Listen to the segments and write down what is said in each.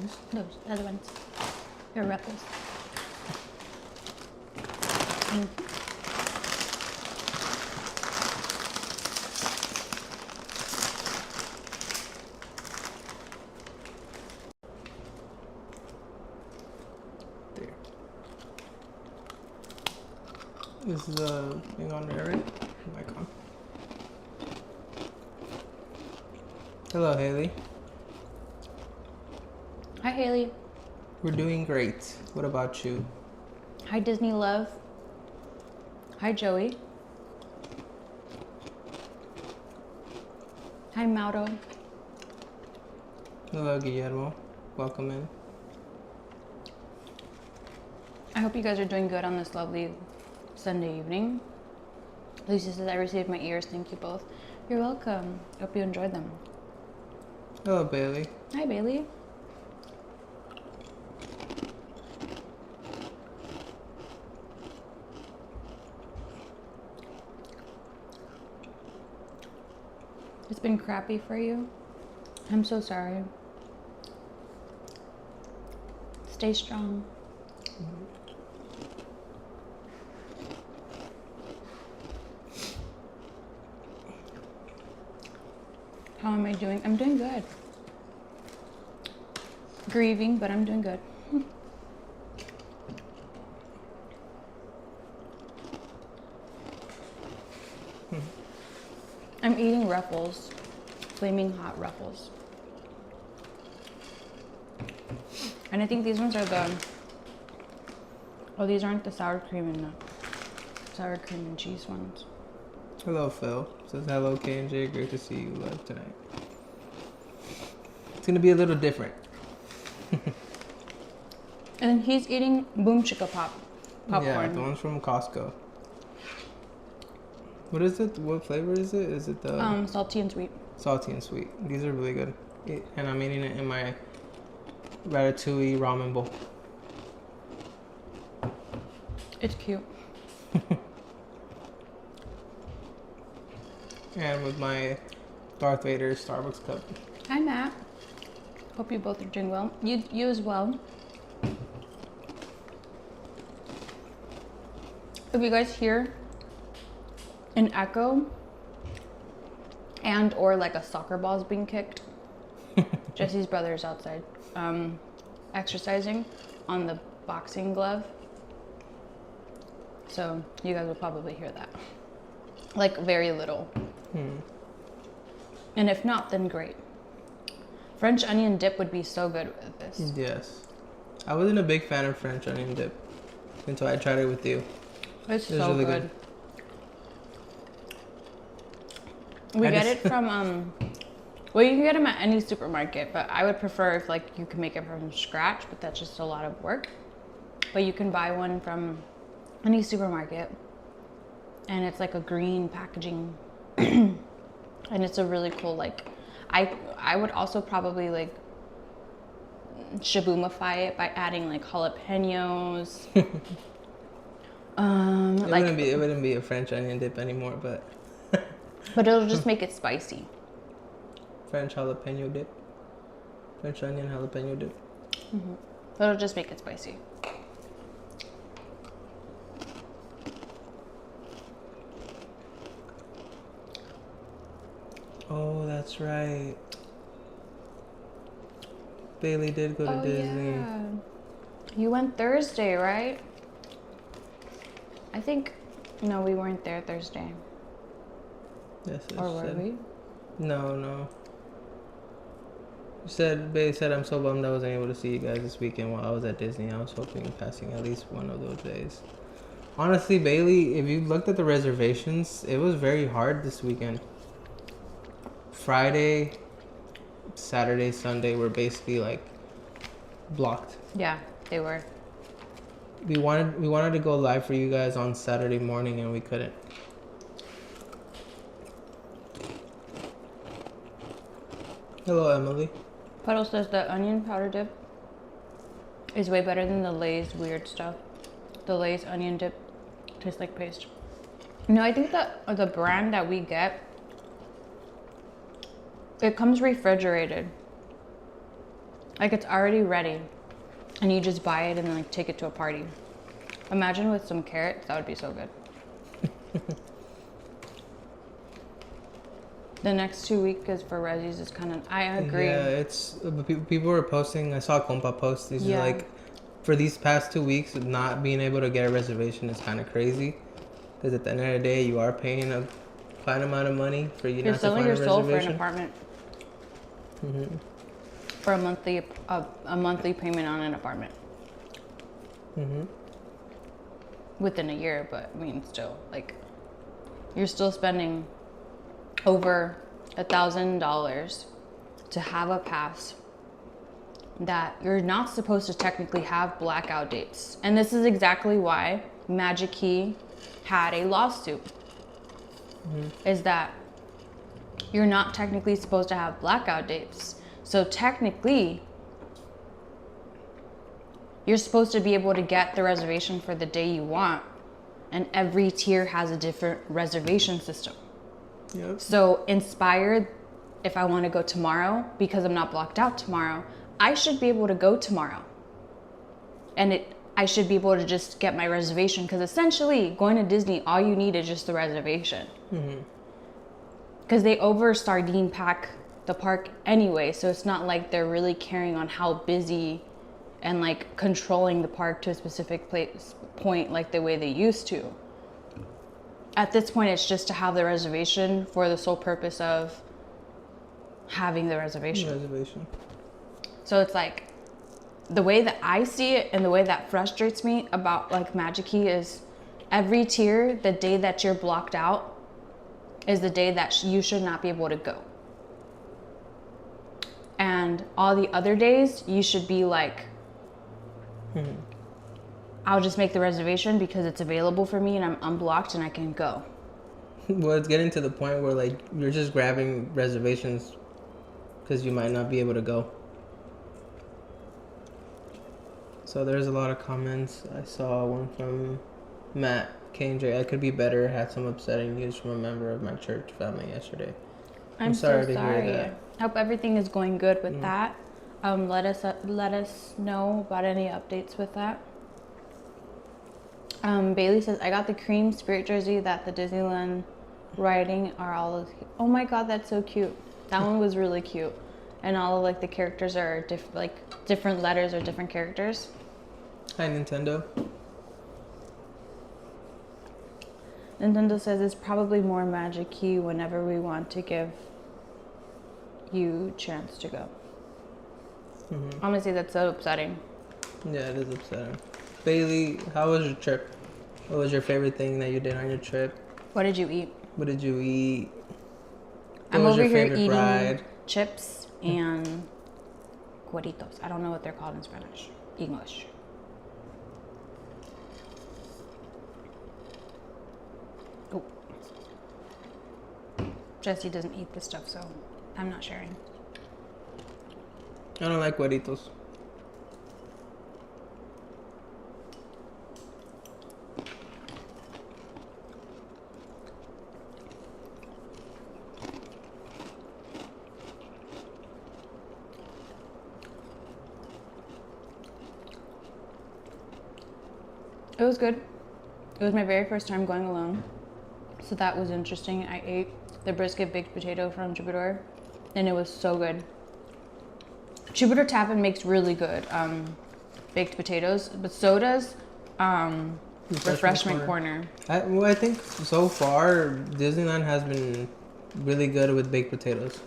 Those other ones. They're Ruffles. Mm. There. This is a thing on there, right? Mic on. Hello, Haley. Hi, Haley. We're doing great. What about you? Hi, Disney Love. Hi, Joey. Hi, Mauro. Hello, Guillermo. Welcome in. I hope you guys are doing good on this lovely Sunday evening. Lucy says, I received my ears. Thank you both. You're welcome. Hope you enjoyed them. Hello, Bailey. Hi, Bailey. It's been crappy for you. I'm so sorry. Stay strong. How am I doing? I'm doing good. Grieving, but I'm doing good. I'm eating Ruffles, flaming hot Ruffles. And I think these ones are the, oh, these aren't the sour cream and cheese ones. Hello, Phil. Says hello, K&J. Great to see you live tonight. It's gonna be a little different. And he's eating Boom Chicka popcorn. Yeah, the one's from Costco. What is it? What flavor is it? Is it the salty and sweet. salty and sweet? These are really good. And I'm eating it in my ratatouille ramen bowl. It's cute. And with my Darth Vader Starbucks cup. Hi, Matt. Hope you both are doing well. You as well. If you guys hear an echo and or like a soccer ball's being kicked, Jesse's brother is outside exercising on the boxing glove. So you guys will probably hear that. Like very little. And if not, then great. French onion dip would be so good with this. Yes. I wasn't a big fan of French onion dip until I tried it with you. It's It was so really good. good. We get it from, well, you can get them at any supermarket, but I would prefer if like you can make it from scratch, but that's just a lot of work. But you can buy one from any supermarket and it's like a green packaging and it's a really cool, like, I would also probably like shaboomify it by adding like jalapenos. It wouldn't be a French onion dip anymore, but but it'll just make it spicy. French jalapeno dip. French onion jalapeno dip. It'll just make it spicy. Oh, that's right. Bailey did go to Disney. Yeah. You went Thursday, right? I think, no, we weren't there Thursday. Yes, it Or were said. we? No. Bailey said, I'm so bummed I wasn't able to see you guys this weekend while I was at Disney. I was hoping passing at least one of those days. Honestly, Bailey, if you looked at the reservations, it was very hard this weekend. Friday, Saturday, Sunday were basically like blocked. Yeah, they were. We wanted to go live for you guys on Saturday morning and we couldn't. Hello, Emily. Puddle says the onion powder dip is way better than the Lay's weird stuff. The Lay's onion dip tastes like paste. No, I think that the brand that we get, it comes refrigerated. Like it's already ready, and you just buy it and then like take it to a party. Imagine with some carrots, that would be so good. The next 2 weeks is for Rezzies is kind of, I agree. Yeah, it's people were posting. I saw a compa post. These Yeah. are like, for these past 2 weeks, not being able to get a reservation is kind of crazy. Because at the end of the day, you are paying a fine amount of money for you You're not to selling find your a soul for an reservation. apartment. Mm-hmm. For a monthly payment on an apartment. Mm-hmm. Within a year, but I mean, still, like, you're still spending over $1,000 to have a pass that you're not supposed to technically have blackout dates. And this is exactly why Magic Key had a lawsuit. Is that you're not technically supposed to have blackout dates. So technically, you're supposed to be able to get the reservation for the day you want. And every tier has a different reservation system. Yep. So inspired, if I want to go tomorrow, because I'm not blocked out tomorrow, I should be able to go tomorrow. And I should be able to just get my reservation, because essentially going to Disney, all you need is just the reservation. Because they over sardine pack the park anyway, so it's not like they're really carrying on how busy and like controlling the park to a specific point like the way they used to. At this point, it's just to have the reservation for the sole purpose of having the reservation. So it's like, the way that I see it and the way that frustrates me about like Magic Key is every tier, the day that you're blocked out is the day that you should not be able to go. And all the other days, you should be like, I'll just make the reservation because it's available for me and I'm unblocked and I can go. Well, it's getting to the point where like you're just grabbing reservations because you might not be able to go. So there's a lot of comments. I saw one from Matt KJ. I could be better. Had some upsetting news from a member of my church family yesterday. I'm sorry to hear that. Hope everything is going good with that. Let us know about any updates with that. Bailey says, I got the cream spirit jersey that the Disneyland writing are all of, oh my god, that's so cute. That one was really cute. And all of like the characters are different letters or different characters. Hi, Nintendo. Nintendo says it's probably more Magic Key whenever we want to give you chance to go. Honestly, that's so upsetting. Yeah, it is upsetting. Bailey, how was your trip? What was your favorite thing that you did on your trip? What did you eat? What did you eat? I'm over here eating chips and cueritos. I don't know what they're called in Spanish. English. Oh. Jesse doesn't eat this stuff, so I'm not sharing. I don't like cueritos. It was good. It was my very first time going alone, so that was interesting. I ate the brisket baked potato from Troubadour, and it was so good. Troubadour Tavern makes really good baked potatoes, but so does Refreshment Corner. I think so far Disneyland has been really good with baked potatoes.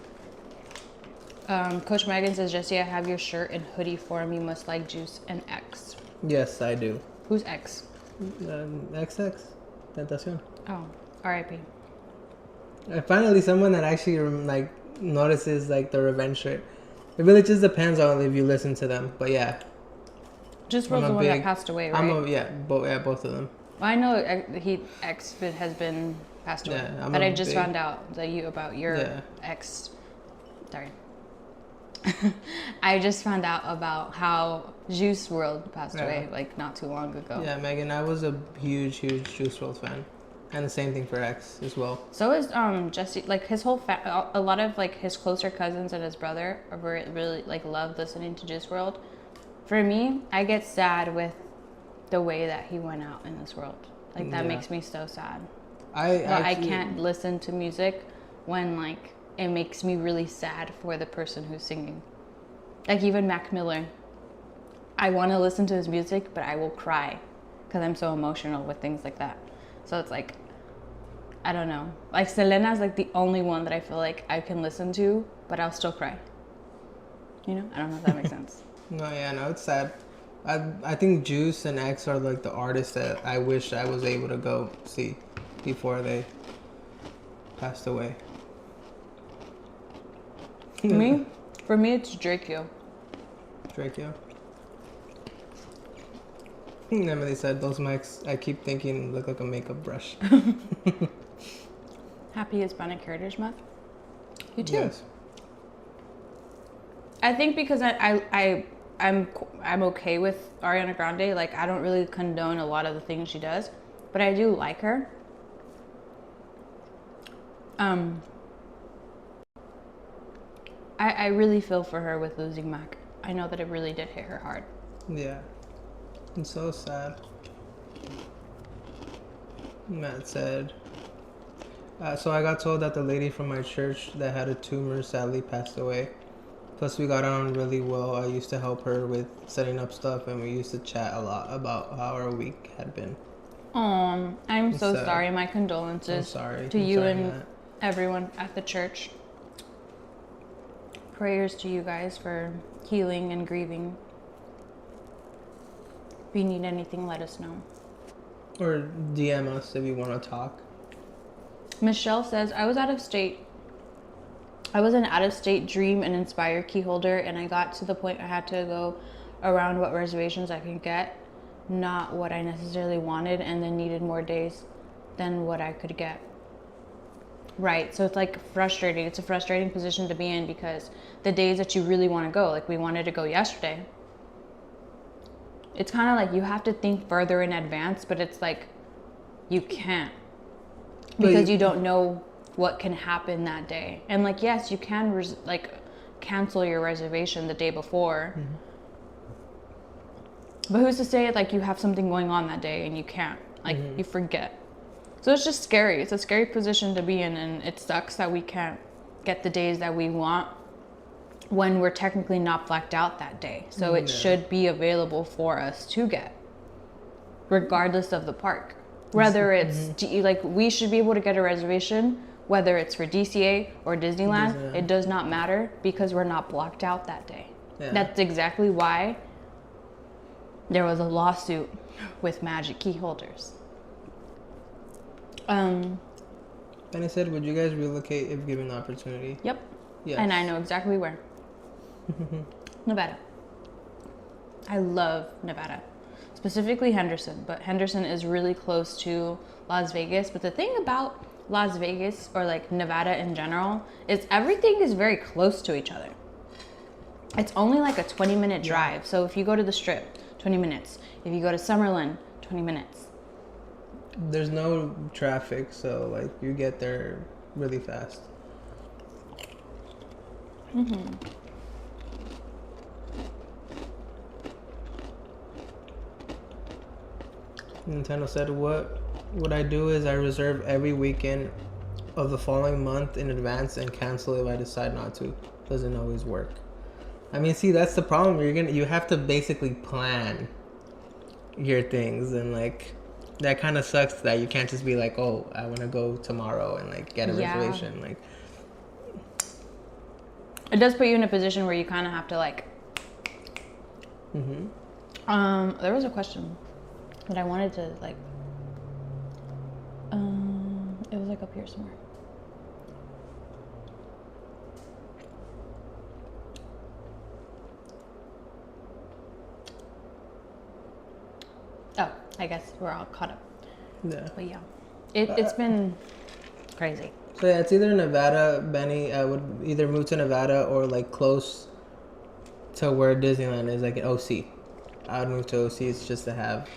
Coach Megan says, Jesse, I have your shirt in hoodie form. You must like juice and X. Yes, I do. Who's X? XX. Tentacion. Oh, R.I.P. Finally, someone that actually like notices like the revenge shirt. It really just depends on if you listen to them, but yeah. Just was the one that passed away, right? Both of them. Well, I know X has been passed away, Yeah, but I just found out about your ex. Sorry. I just found out about how Juice WRLD passed away like not too long ago. Yeah, Megan, I was a huge Juice WRLD fan. And the same thing for X as well. So is Jesse, like his whole a lot of like his closer cousins and his brother are really like love listening to Juice WRLD. For me, I get sad with the way that he went out in this world. Like that makes me so sad. I can't listen to music when like it makes me really sad for the person who's singing. Like even Mac Miller, I want to listen to his music, but I will cry because I'm so emotional with things like that. So it's like, I don't know. Like Selena's like the only one that I feel like I can listen to, but I'll still cry. You know? I don't know if that makes sense. No, it's sad. I think Juice and X are like the artists that I wish I was able to go see before they passed away. For me, it's Drakeo. Drakeo. Emily said, those mics, I keep thinking look like a makeup brush. Happy Hispanic Heritage Month. You too. Yes. I think because I'm okay with Ariana Grande. Like I don't really condone a lot of the things she does, but I do like her. I really feel for her with losing Mac. I know that it really did hit her hard. Yeah. It's so sad. Matt said, so I got told that the lady from my church that had a tumor sadly passed away. Plus we got on really well. I used to help her with setting up stuff and we used to chat a lot about how our week had been. I'm so sorry. My condolences to you and Matt. Everyone at the church. Prayers to you guys for healing and grieving. If you need anything, let us know. Or DM us if you want to talk. Michelle says, I was an out-of-state dream and inspire key holder, and I got to the point I had to go around what reservations I could get, not what I necessarily wanted, and then needed more days than what I could get. Right, so it's like frustrating. It's a frustrating position to be in because the days that you really want to go, like we wanted to go yesterday, it's kind of like you have to think further in advance, but it's like you can't because you don't know what can happen that day. And like, yes, you can cancel your reservation the day before, but who's to say like you have something going on that day and you can't, like you forget. So it's just scary. It's a scary position to be in, and it sucks that we can't get the days that we want when we're technically not blacked out that day. So it should be available for us to get, regardless of the park. Whether it's like we should be able to get a reservation, whether it's for DCA or Disneyland, it does not matter because we're not blocked out that day. Yeah. That's exactly why there was a lawsuit with Magic Key holders. And I said, would you guys relocate if given the opportunity? Yep. Yes. And I know exactly where. Nevada. I love Nevada. Specifically Henderson. But Henderson is really close to Las Vegas. But the thing about Las Vegas, or like Nevada in general, is everything is very close to each other. It's only like a 20-minute drive. So if you go to the Strip, 20 minutes. If you go to Summerlin, 20 minutes. There's no traffic, so like you get there really fast. Nintendo said, what I do is I reserve every weekend of the following month in advance and cancel if I decide not to. Doesn't always work. I mean, see, that's the problem. You have to basically plan your things, and like that kind of sucks that you can't just be like, oh, I want to go tomorrow and like get a reservation. Like, it does put you in a position where you kind of have to like. There was a question that I wanted to like. It was like up here somewhere. Oh, I guess we're all caught up. Yeah. But yeah, it's been crazy. So yeah, it's either Nevada, Benny. I would either move to Nevada or like close to where Disneyland is, like at OC. I would move to OC. It's just to have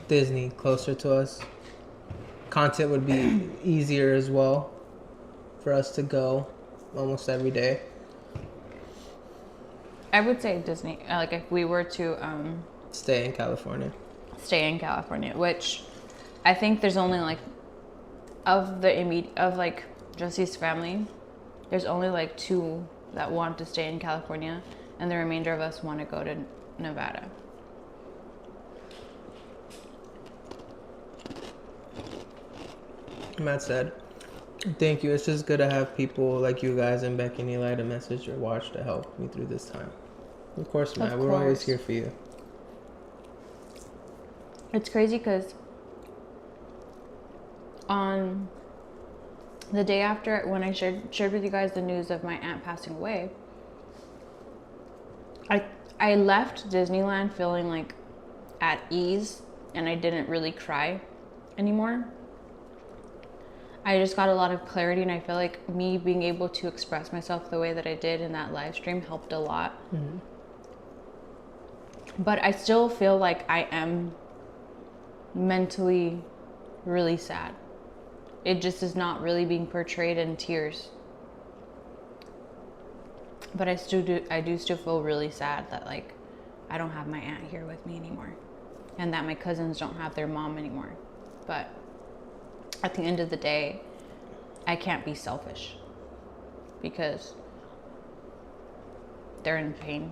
Disney closer to us. content would be easier as well for us to go almost every day. I would say Disney. Like if we were to Stay in California. stay in California, which I think there's only like of like Jesse's family, there's only like 2 that want to stay in California, and the remainder of us want to go to Nevada. Matt said, "Thank you. It's just good to have people like you guys and Becky and Eli to message or watch to help me through this time." Of course, Matt. We're always here for you. It's crazy because on the day after, when I shared with you guys the news of my aunt passing away, I left Disneyland feeling like at ease, and I didn't really cry anymore. I just got a lot of clarity, and I feel like me being able to express myself the way that I did in that live stream helped a lot. Mm-hmm. But I still feel like I am mentally really sad. It just is not really being portrayed in tears. But I do still feel really sad that like I don't have my aunt here with me anymore, and that my cousins don't have their mom anymore. But at the end of the day, I can't be selfish because they're in pain.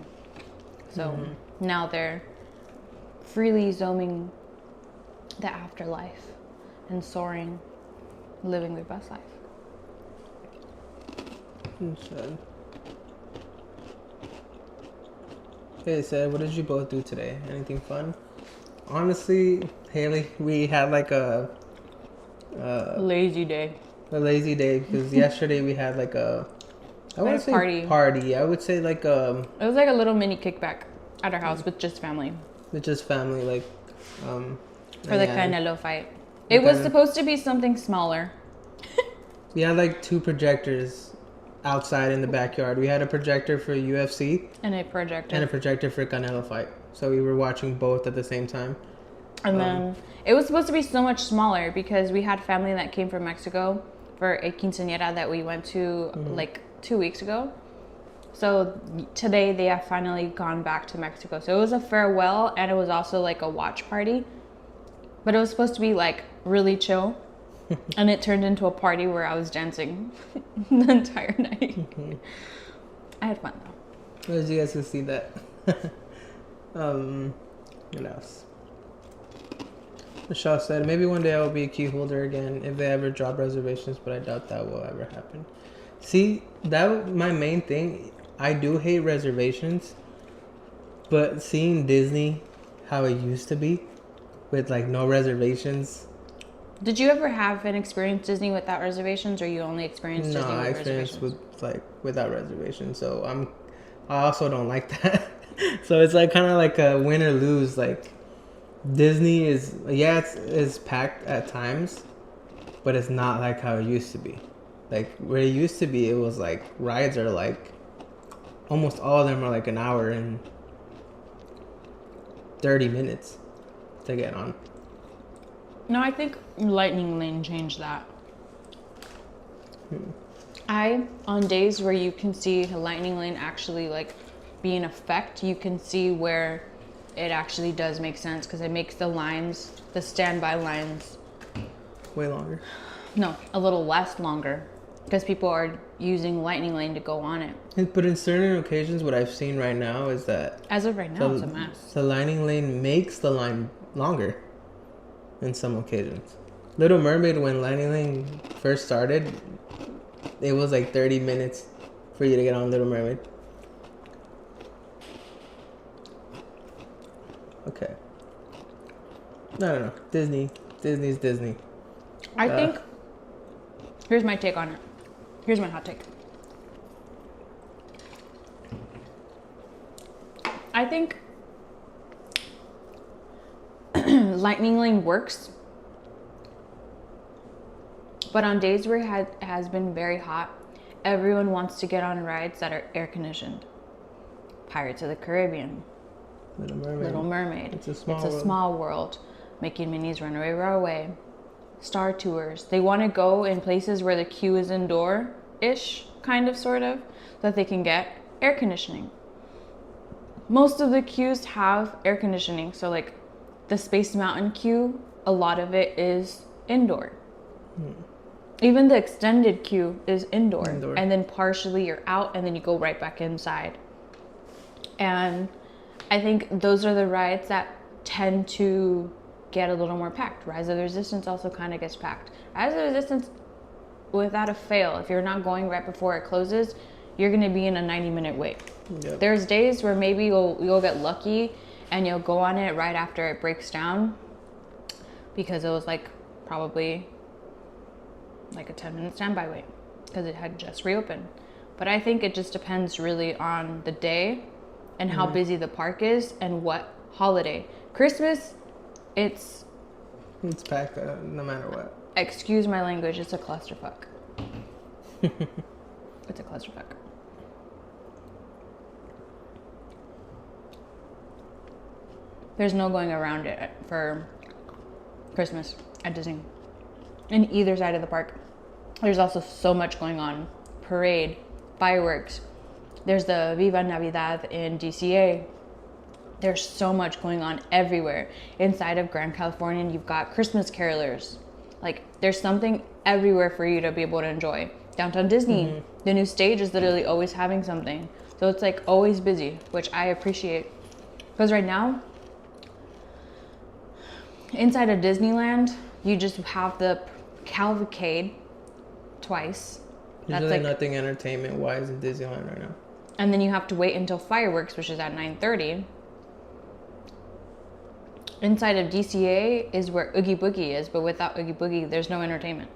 So now they're freely zooming the afterlife and soaring, living their best life. Sad. Hey, said, what did you both do today? Anything fun? Honestly, Haley, we had like a lazy day. A lazy day because yesterday we had like a party. I would say like it was like a little mini kickback at our house with just family. With just family, like for the Canelo fight. It was supposed to be something smaller. We had like 2 projectors outside in the backyard. We had a projector for UFC and a projector for Canelo fight. So we were watching both at the same time. And then it was supposed to be so much smaller because we had family that came from Mexico for a quinceañera that we went to like 2 weeks ago. So today they have finally gone back to Mexico. So it was a farewell, and it was also like a watch party. But it was supposed to be like really chill. And it turned into a party where I was dancing the entire night. I had fun though. As you guys can see that. What else? Michelle said, maybe one day I will be a key holder again if they ever drop reservations, but I doubt that will ever happen. See, that my main thing. I do hate reservations, but seeing Disney how it used to be with like no reservations. Did you ever have an experience Disney without reservations, or you only experienced Disney with reservations? No, I experienced with like without reservations. So I also don't like that. So it's like kind of like a win or lose. Like Disney is it's packed at times, but it's not like how it used to be. Like where it used to be, it was like rides are like almost all of them are like an hour and 30 minutes to get on. No, I think Lightning Lane changed that. On days where you can see Lightning Lane actually like be in effect, you can see where it actually does make sense because it makes the standby lines way longer. No, a little less longer because people are using Lightning Lane to go on it. But in certain occasions, what I've seen right now is that as of right now, it's a mess. The Lightning Lane makes the line longer. In some occasions, Little Mermaid, when Lightning Lane first started, it was like 30 minutes for you to get on Little Mermaid. Okay. No. Disney's Disney. I think. Here's my take on it. Here's my hot take. I think Lightning Lane works, but on days where it has been very hot, everyone wants to get on rides that are air conditioned. Pirates of the Caribbean, Little Mermaid. It's a small world. Making Minnie's Runaway Railway. Star Tours. They want to go in places where the queue is indoor-ish, kind of, sort of, so that they can get air conditioning. Most of the queues have air conditioning. So like the Space Mountain queue, a lot of it is indoor. Even the extended queue is indoor. And then partially you're out and then you go right back inside. And I think those are the rides that tend to get a little more packed. Rise of the Resistance also kind of gets packed. Rise of the Resistance, without a fail, if you're not going right before it closes, you're going to be in a 90-minute wait. Yep. There's days where maybe you'll get lucky and you'll go on it right after it breaks down, because it was like probably like a 10-minute standby wait because it had just reopened. But I think it just depends really on the day and how busy the park is and what holiday. Christmas, it's packed no matter what. Excuse my language, it's a clusterfuck. It's a clusterfuck. There's no going around it for Christmas at Disney. In either side of the park. There's also so much going on. Parade, fireworks. There's the Viva Navidad in DCA. There's so much going on everywhere. Inside of Grand Californian, you've got Christmas carolers. Like, there's something everywhere for you to be able to enjoy. Downtown Disney, the new stage is literally always having something. So it's like always busy, which I appreciate. Because right now, inside of Disneyland, you just have the cavalcade twice. There's really nothing entertainment-wise in Disneyland right now. And then you have to wait until fireworks, which is at 9:30. Inside of DCA is where Oogie Boogie is, but without Oogie Boogie, there's no entertainment.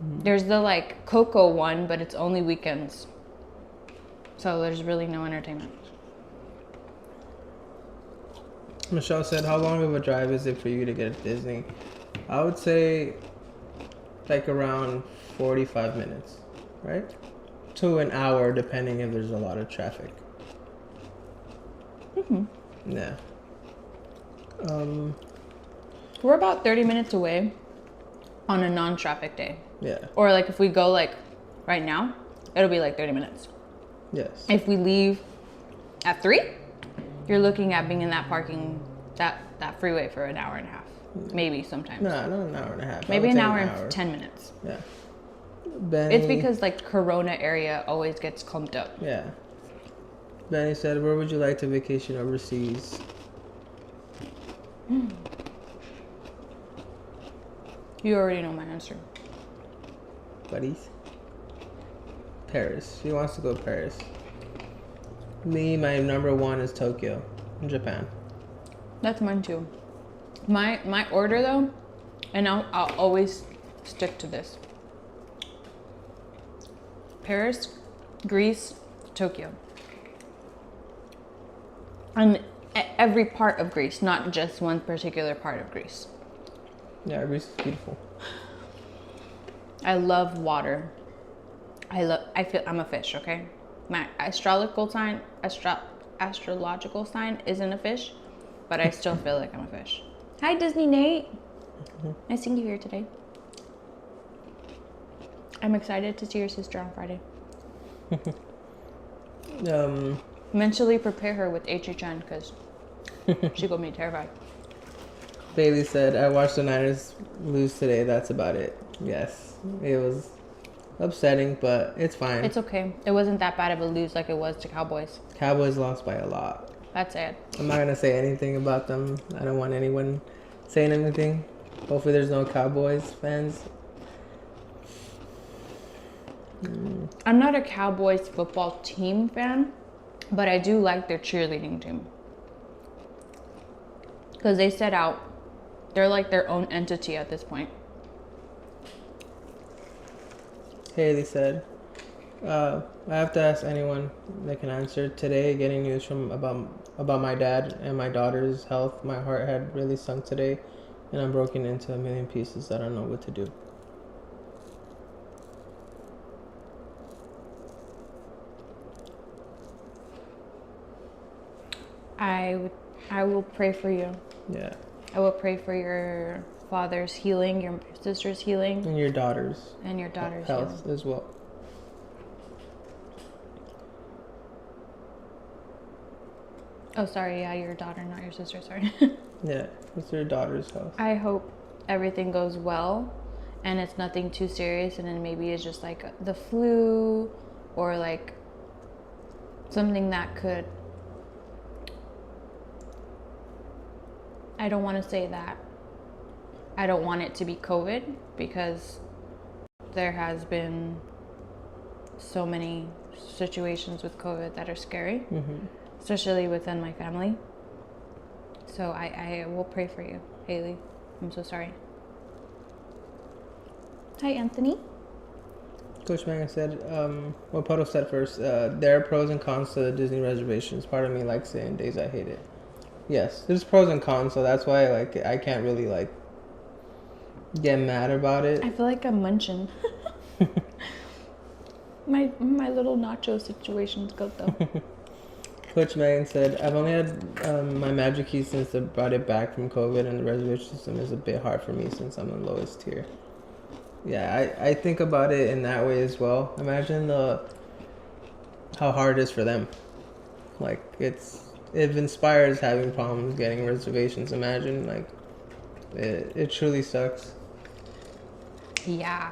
There's the like Coco one, but it's only weekends. So there's really no entertainment. Michelle said, how long of a drive is it for you to get to Disney? I would say like around 45 minutes, right? To an hour, depending if there's a lot of traffic. Yeah. We're about 30 minutes away on a non-traffic day. Yeah. Or like if we go like right now, it'll be like 30 minutes. Yes. If we leave at 3, you're looking at being in that parking, that freeway for an hour and a half. Maybe sometimes. No, not an hour and a half. Maybe an hour and 10 minutes. Yeah. It's because like Corona area always gets clumped up. Yeah. Benny said, where would you like to vacation overseas? You already know my answer. Buddies. Paris. She wants to go to Paris. Me, my number one is Tokyo, in Japan. That's mine too. My order though, and I'll always stick to this. Paris, Greece, Tokyo. And every part of Greece, not just one particular part of Greece. Yeah, Greece is beautiful. I love water. I feel I'm a fish, okay? My astrological sign isn't a fish, but I still feel like I'm a fish. Hi, Disney Nate. Nice seeing you here today. I'm excited to see your sister on Friday. Mentally prepare her with HHN because she's gonna be terrified. Bailey said, I watched the Niners lose today. That's about it. Yes, it was upsetting, but it's fine. It's okay. It wasn't that bad of a lose like it was to Cowboys. Cowboys lost by a lot. That's it. I'm not going to say anything about them. I don't want anyone saying anything. Hopefully there's no Cowboys fans. I'm not a Cowboys football team fan, but I do like their cheerleading team. Because they set out, they're like their own entity at this point. Haley said, I have to ask anyone that can answer. Today, getting news from about my dad and my daughter's health, my heart had really sunk today, and I'm broken into a million pieces. I don't know what to do. I will pray for you. Yeah. I will pray for your father's healing, your sister's healing, And your daughter's and your daughter's health healing. as well. Oh, sorry. Yeah, your daughter, not your sister. Sorry. Yeah, it's your daughter's health. I hope everything goes well and it's nothing too serious, and then maybe it's just like the flu or like something that could, I don't want to say that I don't want it to be COVID, because there has been so many situations with COVID that are scary, especially within my family. So I will pray for you, Haley. I'm so sorry. Hi, Anthony. Coach Megan said, well, Puddle said first, there are pros and cons to the Disney reservations. Part of me likes it, and days I hate it. Yes, there's pros and cons, so that's why like I can't really like get mad about it. I feel like I'm munching. my little nacho situation's good though. Coach Megan said, I've only had my Magic Key since they brought it back from COVID, and the reservation system is a bit hard for me since I'm the lowest tier. Yeah, I think about it in that way as well. Imagine how hard it is for them. Like, if Inspire's having problems getting reservations, imagine, like, it truly sucks. Yeah.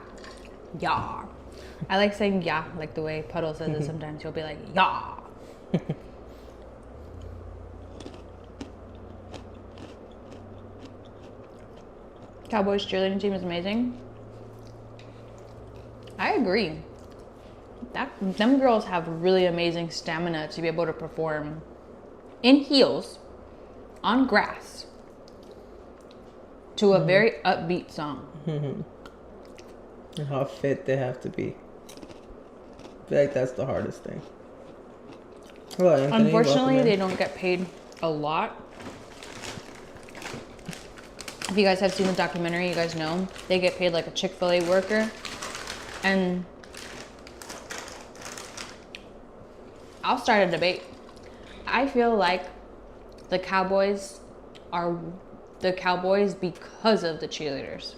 I like saying yeah, like the way Puddle says it sometimes. He'll be like, yeah. Cowboys cheerleading team is amazing. I agree. Them girls have really amazing stamina to be able to perform in heels on grass to a very upbeat song. And how fit they have to be. I feel like that's the hardest thing. Hello, Anthony. Unfortunately, welcome they in. don't get paid a lot. If you guys have seen the documentary, you guys know they get paid like a Chick-fil-A worker. And I'll start a debate. I feel like the Cowboys are the Cowboys because of the cheerleaders.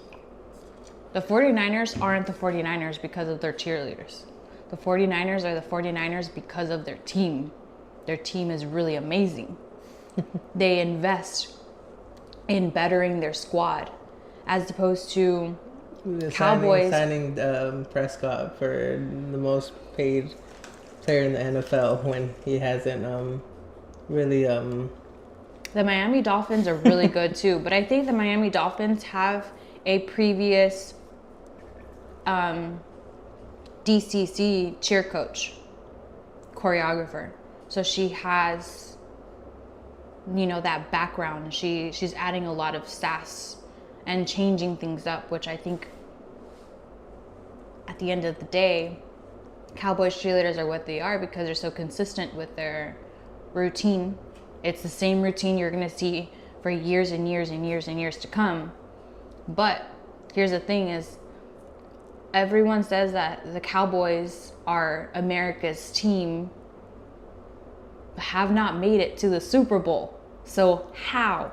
The 49ers aren't the 49ers because of their cheerleaders. The 49ers are the 49ers because of their team. Their team is really amazing. They invest in bettering their squad, as opposed to Cowboys signing Prescott for the most paid player in the NFL when he hasn't really The Miami Dolphins are really good too, but I think the Miami Dolphins have a previous DCC cheer coach, choreographer. So she has, that background. She's adding a lot of sass and changing things up, which I think at the end of the day, Cowboys cheerleaders are what they are because they're so consistent with their routine. It's the same routine you're going to see for years and years and years and years to come. But here's the thing is, everyone says that the Cowboys are America's team, have not made it to the Super Bowl. So how?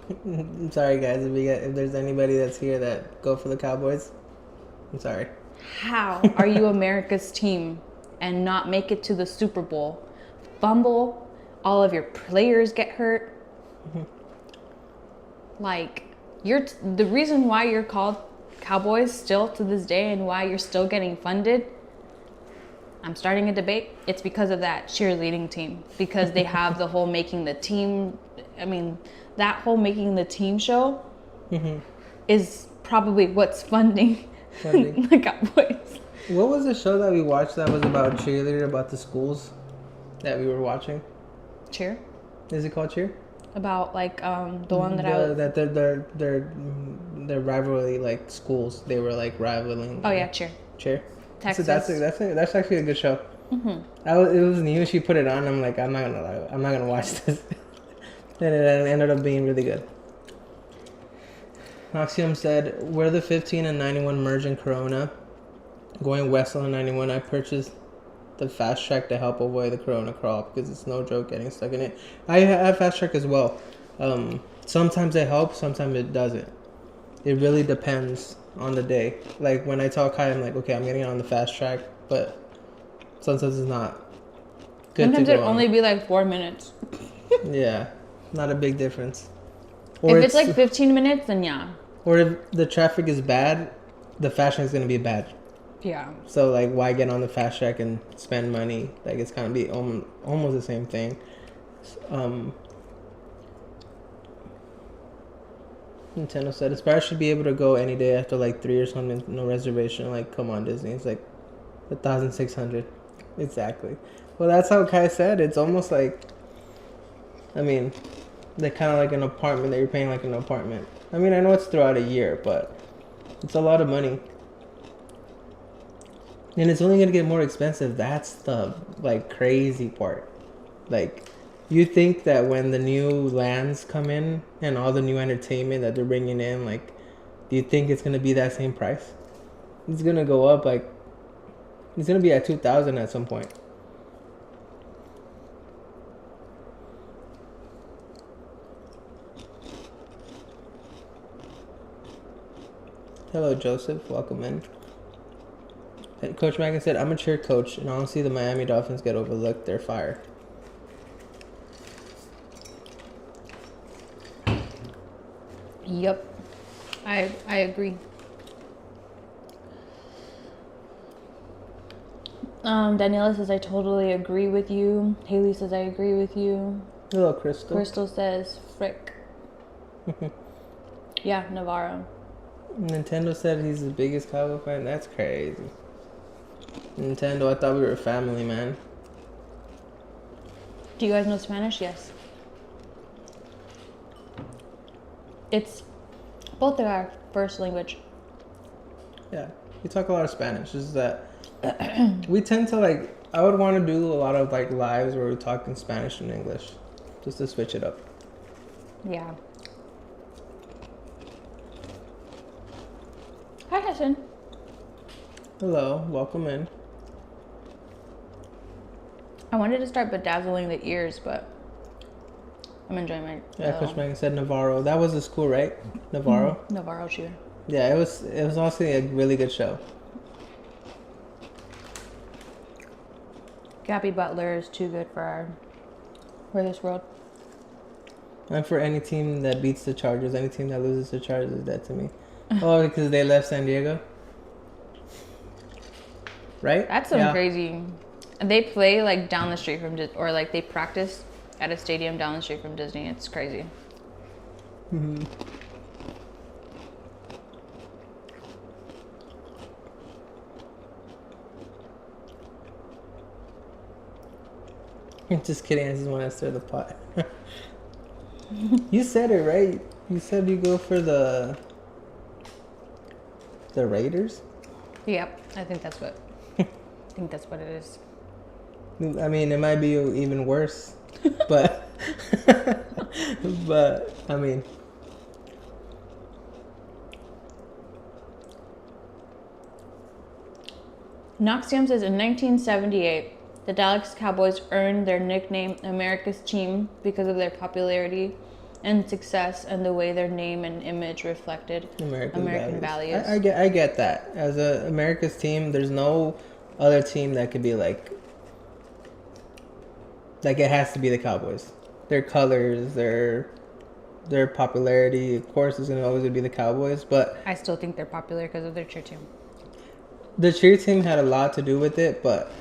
I'm sorry, guys. If there's anybody that's here that go for the Cowboys, I'm sorry. How are you America's team and not make it to the Super Bowl? Fumble, all of your players get hurt. Like, the reason why you're called Cowboys still to this day and why you're still getting funded, I'm starting a debate. It's because of that cheerleading team. Because they have the whole making the team, that whole making the team show is probably what's funding the Cowboys. What was the show that we watched that was about cheerleader, about the schools that we were watching? Cheer? Is it called Cheer? About like the one that their rivalry, like schools, they were like rivaling. Oh yeah, Cheer. Texas. Texas. So that's actually a good show. It was new. She put it on. I'm like, I'm not gonna watch this. And it ended up being really good. Axiom said, where the 15 and 91 merge in Corona, going west on the 91, I purchased the fast track to help avoid the Corona crawl because it's no joke getting stuck in it. I have fast track as well. Sometimes it helps, sometimes it doesn't. it really depends on the day. Like when I tell Kai, I'm like, okay, I'm getting on the fast track, but sometimes it's not good Sometimes to go it'd on. only be like 4 minutes. Yeah, not a big difference. If it's like 15 minutes, then yeah. Or if the traffic is bad, the fast track is gonna be bad. Yeah. So like, why get on the fast track and spend money? Like it's gonna be almost the same thing. Nintendo said Aspire should be able to go any day after like 3 or something, no reservation. Like, come on, Disney. It's like 1,600. Exactly. Well, that's how Kai said. It's almost like, I mean, they're kind of like an apartment that you're paying like an apartment. I mean, I know it's throughout a year, but it's a lot of money. And it's only going to get more expensive. That's the like crazy part. Like, you think that when the new lands come in and all the new entertainment that they're bringing in, like, do you think it's going to be that same price? It's going to go up, like, it's going to be at 2,000 at some point. Hello, Joseph. Welcome in. And Coach Megan said, I'm a cheer coach, and honestly, the Miami Dolphins get overlooked. They're fire. Yep. I agree. Daniela says, I totally agree with you. Haley says, I agree with you. Hello, Crystal. Crystal says, frick. Yeah, Navarro. Nintendo said he's the biggest Cowboy fan. That's crazy. Nintendo, I thought we were a family, man. Do you guys know Spanish? Yes. It's both of our first language. Yeah, we talk a lot of Spanish. Just that we tend to like. I would want to do a lot of like lives where we talk in Spanish and English, just to switch it up. Yeah. Hi, Hassan. Hello, welcome in. I wanted to start bedazzling the ears, but I'm enjoying my. Yeah, Coach Megan said Navarro. That was the school, right? Navarro. Navarro cheer. Yeah, it was. It was also a really good show. Gabby Butler is too good for this world. And for any team that beats the Chargers, any team that loses the Chargers is dead to me. Oh, because they left San Diego? Right? That's some crazy. And they play like down the street from or like they practice at a stadium down the street from Disney. It's crazy. Mm-hmm. Just kidding. I just want to stir the pot. You said it right. You said you go for the Raiders. Yep, I think that's what. It is. I mean, it might be even worse, but but I mean. Noxium says in 1978, the Dallas Cowboys earned their nickname America's Team because of their popularity and success and the way their name and image reflected American values. I get that. As a America's team, there's no other team that could be like it has to be the Cowboys. Their colors, their popularity, of course, is going to always be the Cowboys, but I still think they're popular because of their cheer team. The cheer team had a lot to do with it, but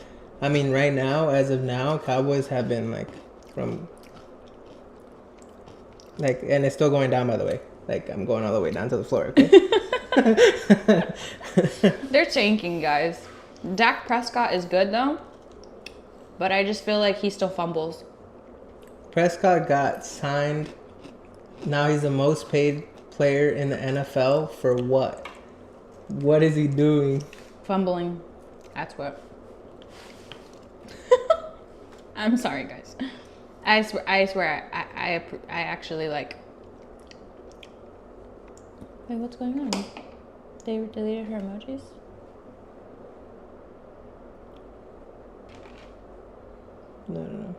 I mean, right now, as of now, Cowboys have been like from like, and it's still going down, by the way. Like, I'm going all the way down to the floor. Okay. They're tanking, guys. Dak Prescott is good though, but I just feel like he still fumbles. Prescott got signed. Now he's the most paid player in the NFL for what? What is he doing? Fumbling. That's what. I'm sorry, guys. I swear, I actually like. Wait, what's going on? They deleted her emojis? No.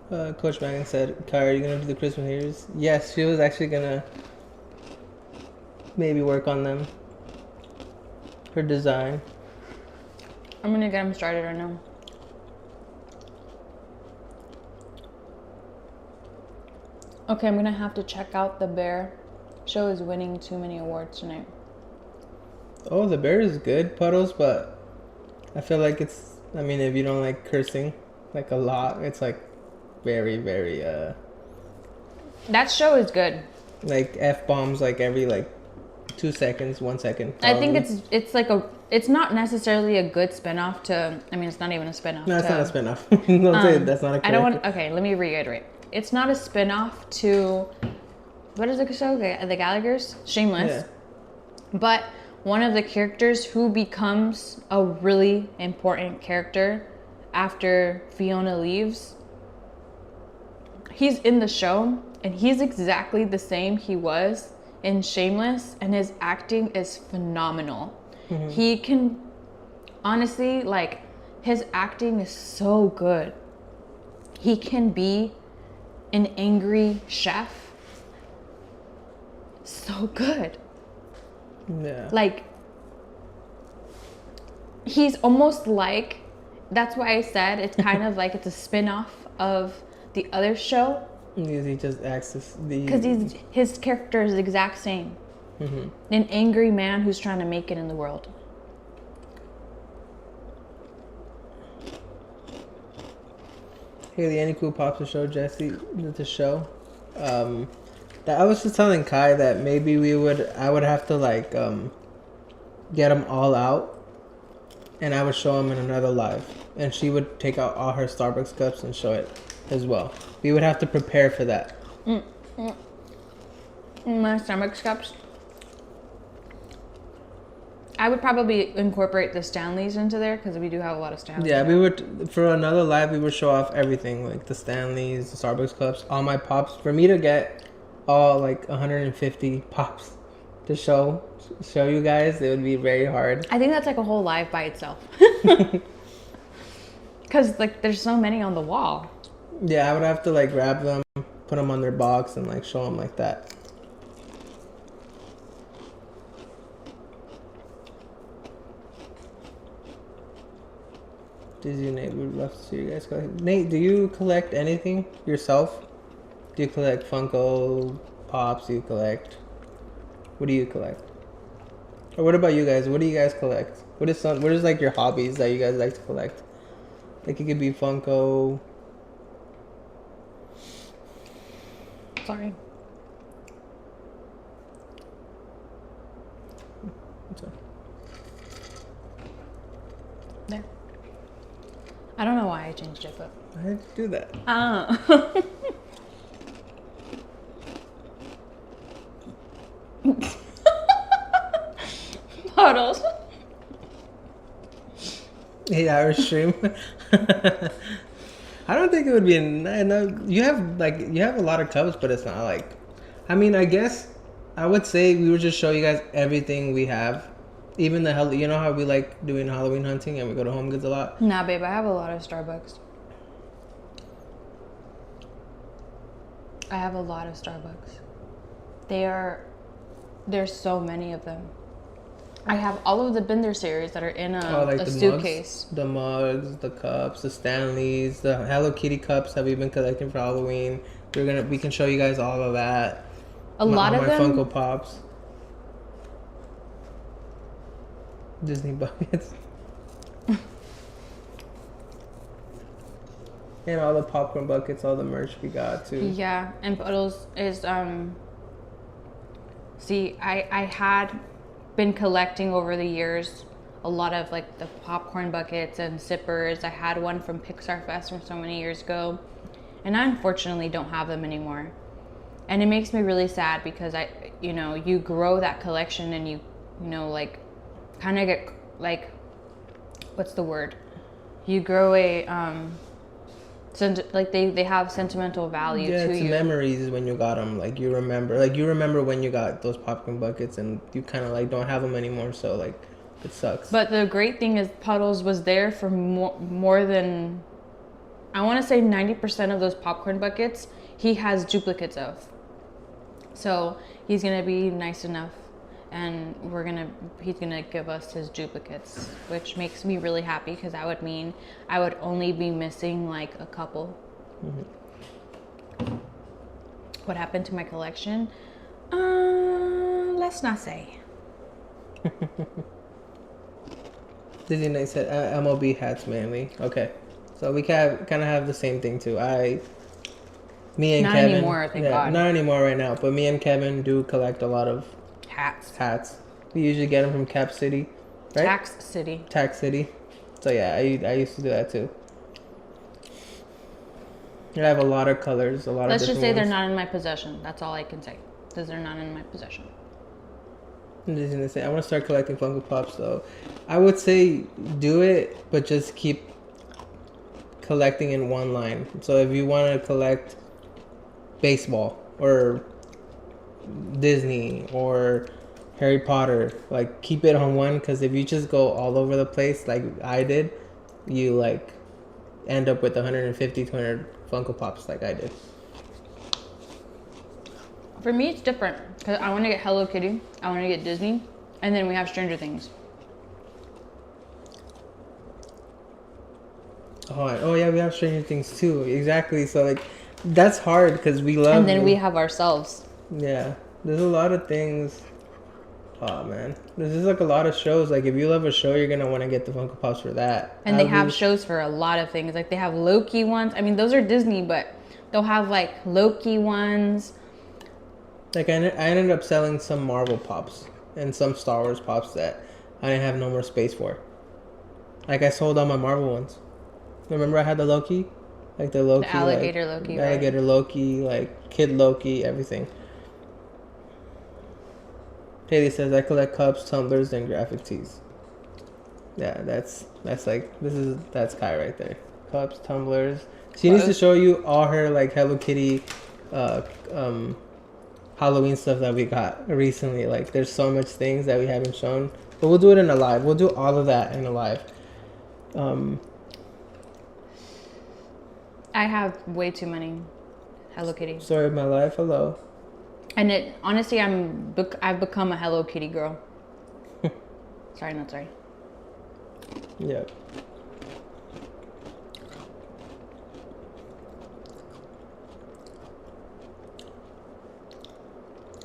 Coach Megan said, "Kai, are you gonna do the Christmas ears?" Yes, she was actually gonna maybe work on them. Her design. I'm gonna get them started right now. Okay, I'm gonna have to check out the bear. Show is winning too many awards tonight. Oh, the bear is good, Puddles, but I feel like it's. I mean, if you don't like cursing, like a lot, it's like very, very That show is good. like f bombs like every like 2 seconds, 1 second. Probably. I think it's like it's not necessarily a good spinoff to. I mean, it's not even a spinoff. No, it's not a spinoff. Don't say that's not a. I don't want. Okay, let me reiterate. It's not a spinoff to. What is the show? The Gallaghers? Shameless. Yeah. But one of the characters who becomes a really important character after Fiona leaves, he's in the show and he's exactly the same he was in Shameless, and his acting is phenomenal. Mm-hmm. He can, honestly, like, his acting is so good. He can be an angry chef. So good. Yeah. Like, he's almost like, that's why I said it's kind of like it's a spin-off of the other show. Because he just acts because his character is the exact same. Mm-hmm. An angry man who's trying to make it in the world. Haley, any cool pops to show Jesse the show? That I was just telling Kai that maybe I would have to like get them all out, and I would show them in another live, and she would take out all her Starbucks cups and show it as well. We would have to prepare for that. My Starbucks cups. I would probably incorporate the Stanleys into there because we do have a lot of Stanleys. Yeah, we would, for another live, we would show off everything, like the Stanleys, the Starbucks cups, all my pops. For me to get all like 150 pops to show you guys, it would be very hard. I think that's like a whole live by itself. Because like there's so many on the wall. Yeah, I would have to like grab them, put them on their box, and like show them like that. Disney Nate, we would love to see you guys collect. Nate, do you collect anything yourself? Do you collect Funko Pops? Do you collect? What do you collect? Or what about you guys? What do you guys collect? What is like your hobbies that you guys like to collect? Like it could be Funko. Sorry. Sorry. There. I don't know why I changed it, but I had to do that. Puddles. 8-hour stream. I don't think it would be no. You have a lot of cups, but it's not like. I mean, I guess I would say we would just show you guys everything we have, even you know how we like doing Halloween hunting and we go to Home Goods a lot. Nah, babe, I have a lot of Starbucks. I have a lot of Starbucks. There's so many of them. I have all of the Binder series that are in a suitcase. The mugs, the cups, the Stanleys, the Hello Kitty cups that we've been collecting for Halloween. We can show you guys all of that. A lot of them. Funko Pops. Disney buckets. And all the popcorn buckets, all the merch we got too. Yeah, and Puddles is see, I had been collecting over the years a lot of like the popcorn buckets and sippers. I had one from Pixar Fest from so many years ago, and I unfortunately don't have them anymore. And it makes me really sad because you grow that collection and you like kind of get like, what's the word? You grow a like they have sentimental value to you. Yeah, it's memories when you got them. Like you remember when you got those popcorn buckets, and you kind of like don't have them anymore. So like, it sucks. But the great thing is Puddles was there for more than I want to say 90% of those popcorn buckets he has duplicates of. So he's gonna be nice enough, and he's gonna give us his duplicates, which makes me really happy because that would mean I would only be missing like a couple. What happened to my collection? Let's not say. Disney Night said MLB hats mainly. Okay, so we kind of have the same thing too. Me and Not Kevin. anymore, thank God. Not anymore right now. But me and Kevin do collect a lot of Hats. We usually get them from Cap City, right? Tax City. Tax City. So yeah, I used to do that too. I have a lot of colors, a lot Let's of. just say ones. they're not in my possession. That's all I can say. Because they're not in my possession. I'm just gonna say I want to start collecting Funko Pops though. I would say do it, but just keep collecting in one line. So if you want to collect baseball or Disney or Harry Potter, like keep it on one, because if you just go all over the place like I did, you like end up with 150 200 Funko Pops like I did. For me, it's different because I want to get Hello Kitty, I want to get Disney, and then we have Stranger Things. Oh yeah, we have Stranger Things too. Exactly. So like that's hard because we love. And then we have ourselves. Yeah, there's a lot of things. Oh man, there's just like a lot of shows. Like if you love a show, you're gonna want to get the Funko Pops for that. And they have shows for a lot of things. Like they have Loki ones. I mean, those are Disney, but they'll have like Loki ones. Like I ended up selling some Marvel Pops and some Star Wars Pops that I didn't have no more space for. Like I sold all my Marvel ones. Remember I had the Loki? Like the Loki. The alligator like, Loki, alligator Loki, like Kid Loki, everything. Haley says I collect cups, tumblers, and graphic tees. Yeah, that's Kai right there. Cups, tumblers. She needs to show you all her like Hello Kitty Halloween stuff that we got recently. Like there's so much things that we haven't shown. But we'll do it in a live. We'll do all of that in a live. I have way too many Hello Kitty. Story of my life, hello. And it honestly, I've become a Hello Kitty girl. Sorry, not sorry. Yep.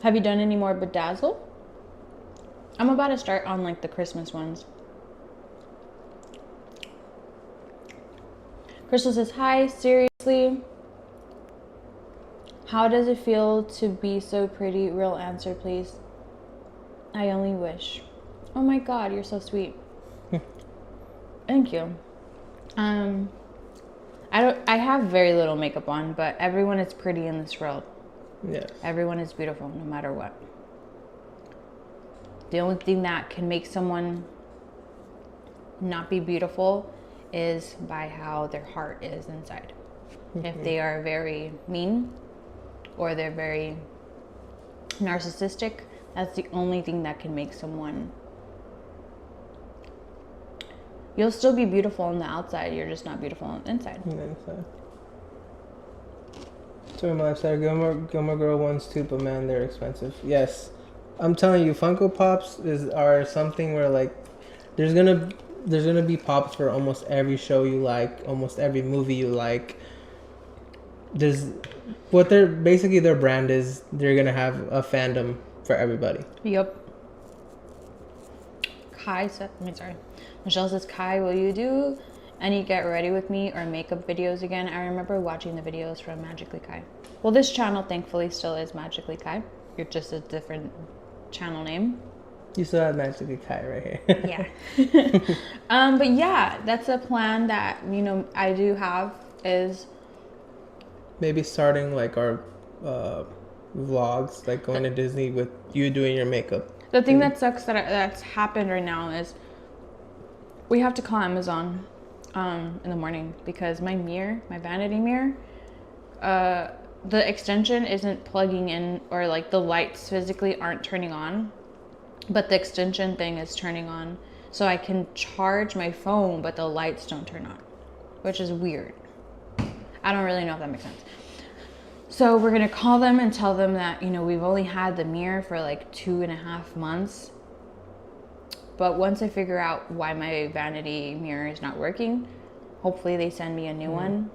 Have you done any more Bedazzle? I'm about to start on like the Christmas ones. Crystal says, hi, seriously? How does it feel to be so pretty? Real answer, please. I only wish. Oh my God, you're so sweet. Thank you. I have very little makeup on, but everyone is pretty in this world. Yes. Everyone is beautiful no matter what. The only thing that can make someone not be beautiful is by how their heart is inside. If they are very mean or they're very narcissistic, that's the only thing that can make someone. You'll still be beautiful on the outside, you're just not beautiful on the inside. So my lifestyle, Gilmore Girl ones too, but man, they're expensive. Yes, I'm telling you, Funko Pops are something where like there's gonna be pops for almost every show you like, almost every movie you like. There's what their brand is. They're gonna have a fandom for everybody. Yep. Michelle says, Kai, will you do any get ready with me or makeup videos again? I remember watching the videos from Magically Kai. Well, this channel thankfully still is Magically Kai. You're just a different channel name. You still have Magically Kai right here. Yeah. But yeah, that's a plan that, I do have is maybe starting like our vlogs, like going to Disney with you doing your makeup. The thing that sucks that's happened right now is we have to call Amazon in the morning because my vanity mirror, the extension isn't plugging in, or like the lights physically aren't turning on, but the extension thing is turning on. So I can charge my phone, but the lights don't turn on, which is weird. I don't really know if that makes sense. So we're gonna call them and tell them that, you know, we've only had the mirror for like 2.5 months. But once I figure out why my vanity mirror is not working, hopefully they send me a new one.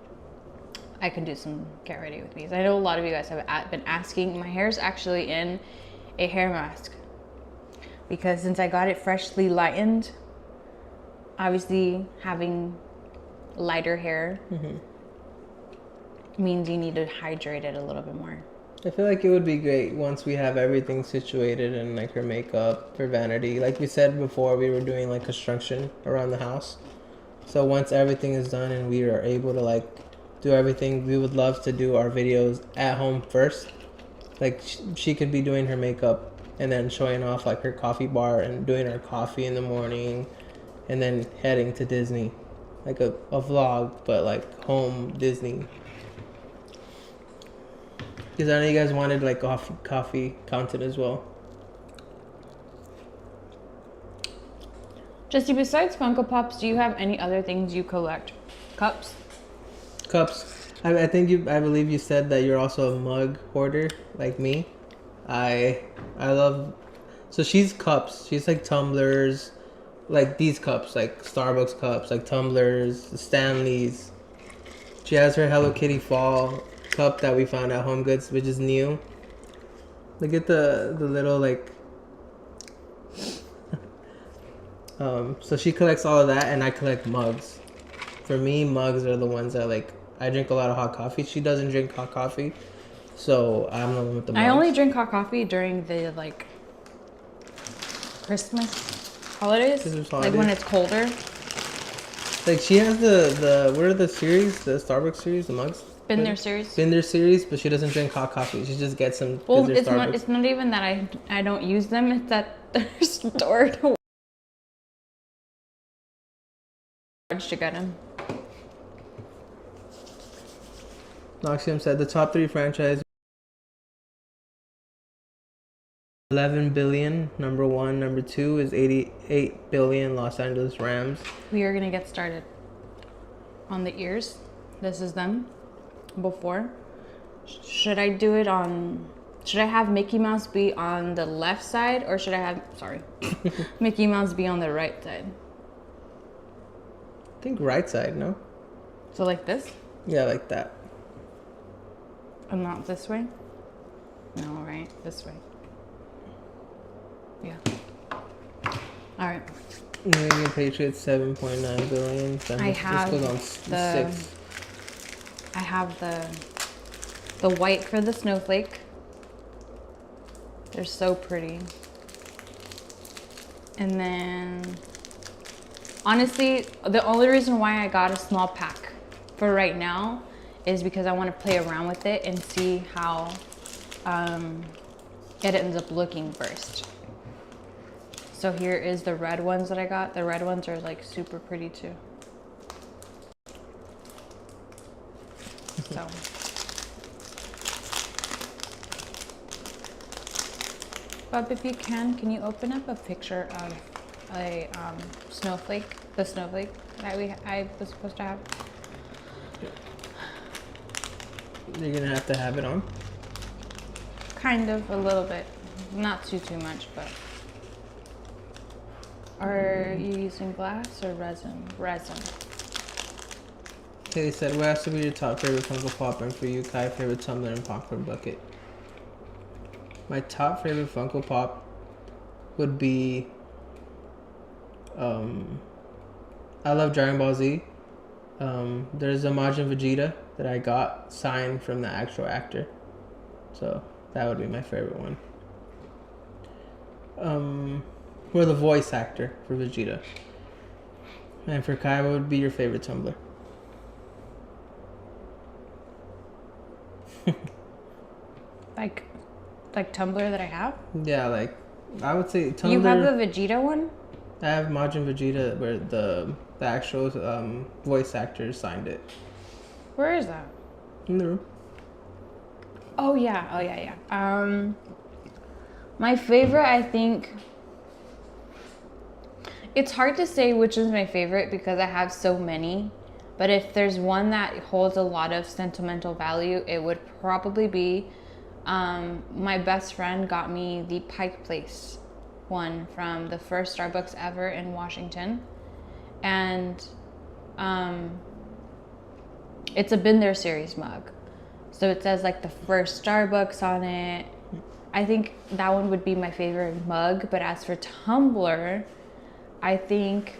I can do some get ready with me's. I know a lot of you guys have been asking. My hair's actually in a hair mask because since I got it freshly lightened, obviously having lighter hair means you need to hydrate it a little bit more. I feel like it would be great once we have everything situated and like her makeup, her vanity. Like we said before, we were doing like construction around the house. So once everything is done and we are able to like do everything, we would love to do our videos at home first. Like she could be doing her makeup and then showing off like her coffee bar and doing her coffee in the morning and then heading to Disney. Like a vlog, but like home Disney. Because I know you guys wanted like coffee content as well. Jesse, besides Funko Pops, do you have any other things you collect? Cups? Cups. I believe you said that you're also a mug hoarder like me. I love. So she's cups. She's like tumblers, like these cups, like Starbucks cups, like tumblers, Stanleys. She has her Hello Kitty fall cup that we found at Home Goods, which is new. Look at the little like. So she collects all of that, and I collect mugs. For me, mugs are the ones that like. I drink a lot of hot coffee. She doesn't drink hot coffee, so I'm the one with the mugs. I only drink hot coffee during the like Christmas holidays, like when it's colder. Like she has the what are the series? The Starbucks series, the mugs. Been there series. Been there series, but she doesn't drink hot coffee. She just gets them. Well, it's not even that I don't use them. It's that they're stored to get them. Noxium said the top 3 franchise. 11 billion, number 1. Number 2 is 88 billion, Los Angeles Rams. We are gonna get started on the ears. This is them before. Should I do it on, should I have Mickey Mouse be on the left side or should I have, sorry, Mickey Mouse be on the right side? I think right side, no? So like this? Yeah, like that. And not this way? No, right? This way. Yeah. All right. New England Patriots 7.9 billion. I have I have the white for the snowflake. They're so pretty. And then honestly, the only reason why I got a small pack for right now is because I want to play around with it and see how it ends up looking first. So here is the red ones that I got. The red ones are like super pretty too. So. Bub, if you can you open up a picture of a snowflake, the snowflake that I was supposed to have? You're gonna have to have it on? Kind of, a little bit. Not too much, but. Are you using glass or resin? Resin. Okay, they said, what has to be your top favorite Funko Pop, and for you, Kai, favorite tumbler and popcorn bucket? My top favorite Funko Pop would be, I love Dragon Ball Z. There's a Majin Vegeta that I got signed from the actual actor. So that would be my favorite one. Or the voice actor for Vegeta. And for Kai, what would be your favorite tumbler? like tumbler that I have? Yeah, like I would say tumbler. You have the Vegeta one? I have Majin Vegeta where the actual voice actor signed it. Where is that? In the room. Oh yeah. My favorite, I think. It's hard to say which is my favorite because I have so many, But if there's one that holds a lot of sentimental value, it would probably be my best friend got me the Pike Place one from the first Starbucks ever in Washington. And it's a Been There series mug. So it says like the first Starbucks on it. I think that one would be my favorite mug. But as for tumbler, I think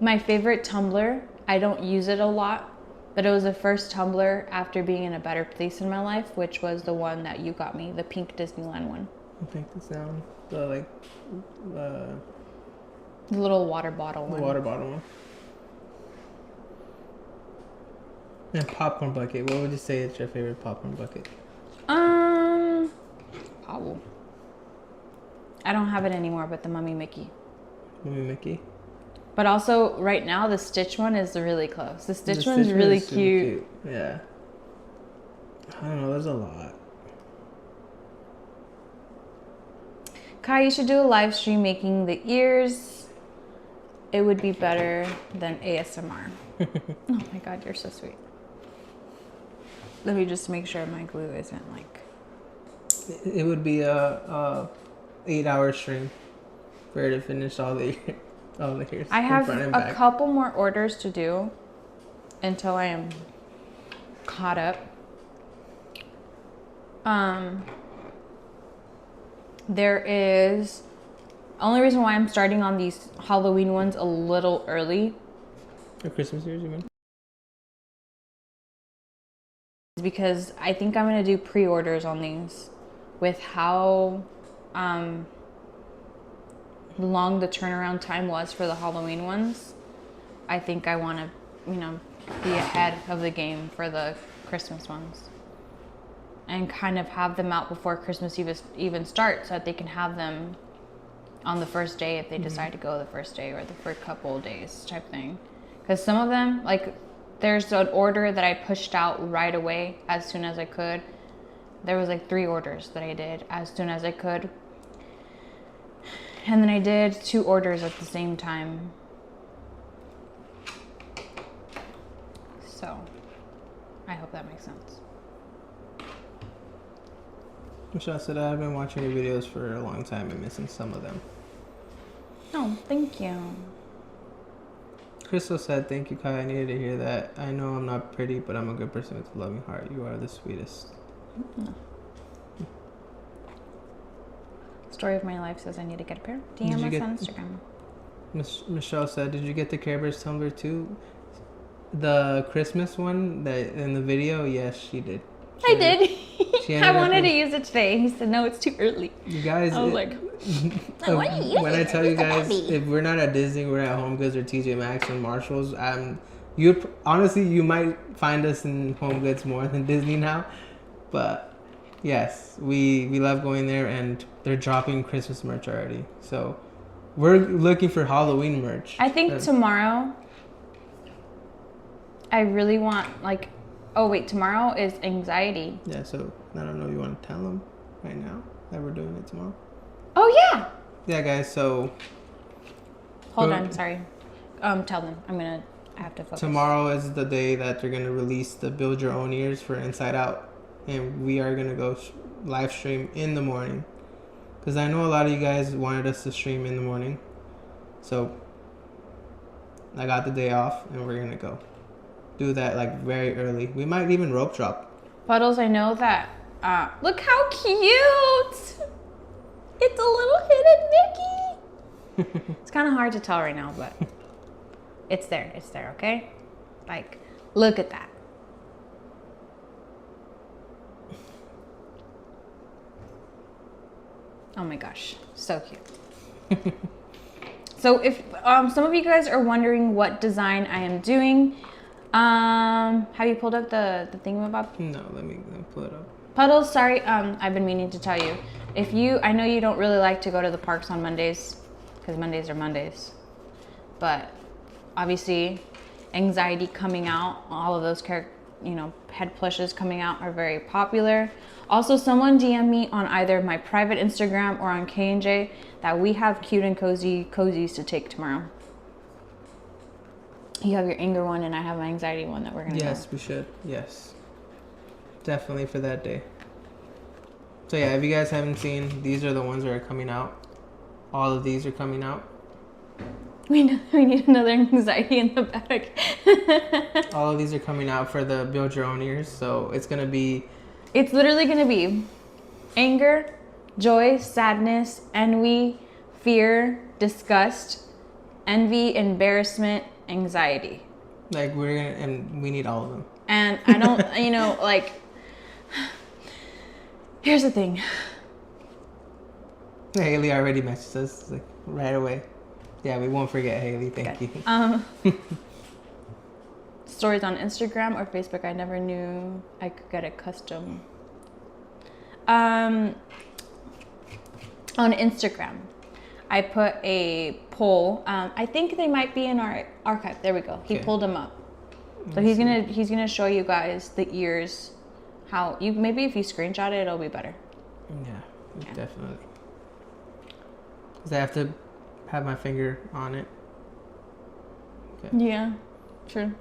my favorite tumbler, I don't use it a lot, but it was the first tumbler after being in a better place in my life, which was the one that you got me, the pink Disneyland one. I think this down. The little water bottle one. The water bottle one. And popcorn bucket. What would you say is your favorite popcorn bucket? Oh. I don't have it anymore, but the Mummy Mickey. Mummy Mickey. But also, right now, the Stitch one is really close. The Stitch one's really cute. Yeah. I don't know. There's a lot. Kai, you should do a live stream making the ears. It would be better than ASMR. Oh my God, you're so sweet. Let me just make sure my glue isn't like... It would be a 8-hour stream for her to finish all the ears. I have a couple more orders to do until I am caught up. There is... Only reason why I'm starting on these Halloween ones a little early. The Christmas ears, you mean? Is because I think I'm going to do pre-orders on these with how long the turnaround time was for the Halloween ones. I think I want to, be ahead of the game for the Christmas ones. And kind of have them out before Christmas even starts so that they can have them on the first day if they decide to go the first day or the first couple of days type thing. Because some of them, like, there's an order that I pushed out right away as soon as I could. There was like 3 orders that I did as soon as I could. And then I did 2 orders at the same time. So, I hope that makes sense. Michelle said, I've been watching your videos for a long time and missing some of them. Oh, thank you. Crystal said, thank you, Kai. I needed to hear that. I know I'm not pretty, but I'm a good person with a loving heart. You are the sweetest. Mm-hmm. Story of my life says I need to get a pair. DM us on Instagram. Michelle said, did you get the Care Bears tumbler too? The Christmas one that in the video? Yes, she did. I did. I wanted to use it today. He said, no, it's too early. You guys, I was like, I want to use it. When I tell you guys, if we're not at Disney, we're at Home Goods or TJ Maxx or Marshalls. You might find us in Home Goods more than Disney now. But yes, we love going there, and they're dropping Christmas merch already. So we're looking for Halloween merch. I think tomorrow, I really want oh wait, tomorrow is anxiety. Yeah, so I don't know if you want to tell them right now that we're doing it tomorrow. Oh yeah. Yeah, guys, so hold on, sorry. Tell them. I have to focus. Tomorrow is the day that they're gonna release the Build Your Own Ears for Inside Out, and we are gonna go live stream in the morning, because I know a lot of you guys wanted us to stream in the morning, so I got the day off and we're gonna go do that very early. We might even rope drop. Puddles, I know that. Look how cute! It's a little hidden Mickey. It's kind of hard to tell right now, but it's there. It's there, okay? Look at that. Oh my gosh, so cute. So if some of you guys are wondering what design I am doing, have you pulled up the thingamabob? No, let me pull it up. Puddles, sorry, I've been meaning to tell you. I know you don't really like to go to the parks on Mondays, because Mondays are Mondays. But obviously, anxiety coming out, all of those head plushes coming out are very popular. Also, someone DM me on either my private Instagram or on K&J that we have cute and cozies to take tomorrow. You have your anger one, and I have my anxiety one that we're gonna. Yes, we should. Yes, definitely for that day. So yeah, if you guys haven't seen, these are the ones that are coming out. All of these are coming out. We need another anxiety in the back. All of these are coming out for the build your own ears. So it's gonna be. It's literally gonna be anger, joy, sadness, envy, fear, disgust, envy, embarrassment, anxiety. Like and we need all of them. And I don't, like, here's the thing. Haley already messaged us like right away. Yeah, we won't forget Haley. Thank you. Stories on Instagram or Facebook. I never knew I could get a custom. On Instagram, I put a poll. I think they might be in our archive. There we go. He pulled them up. So he's gonna show you guys the ears. How you maybe if you screenshot it, it'll be better. Yeah, definitely. Cause I have to have my finger on it. Okay. Yeah, true.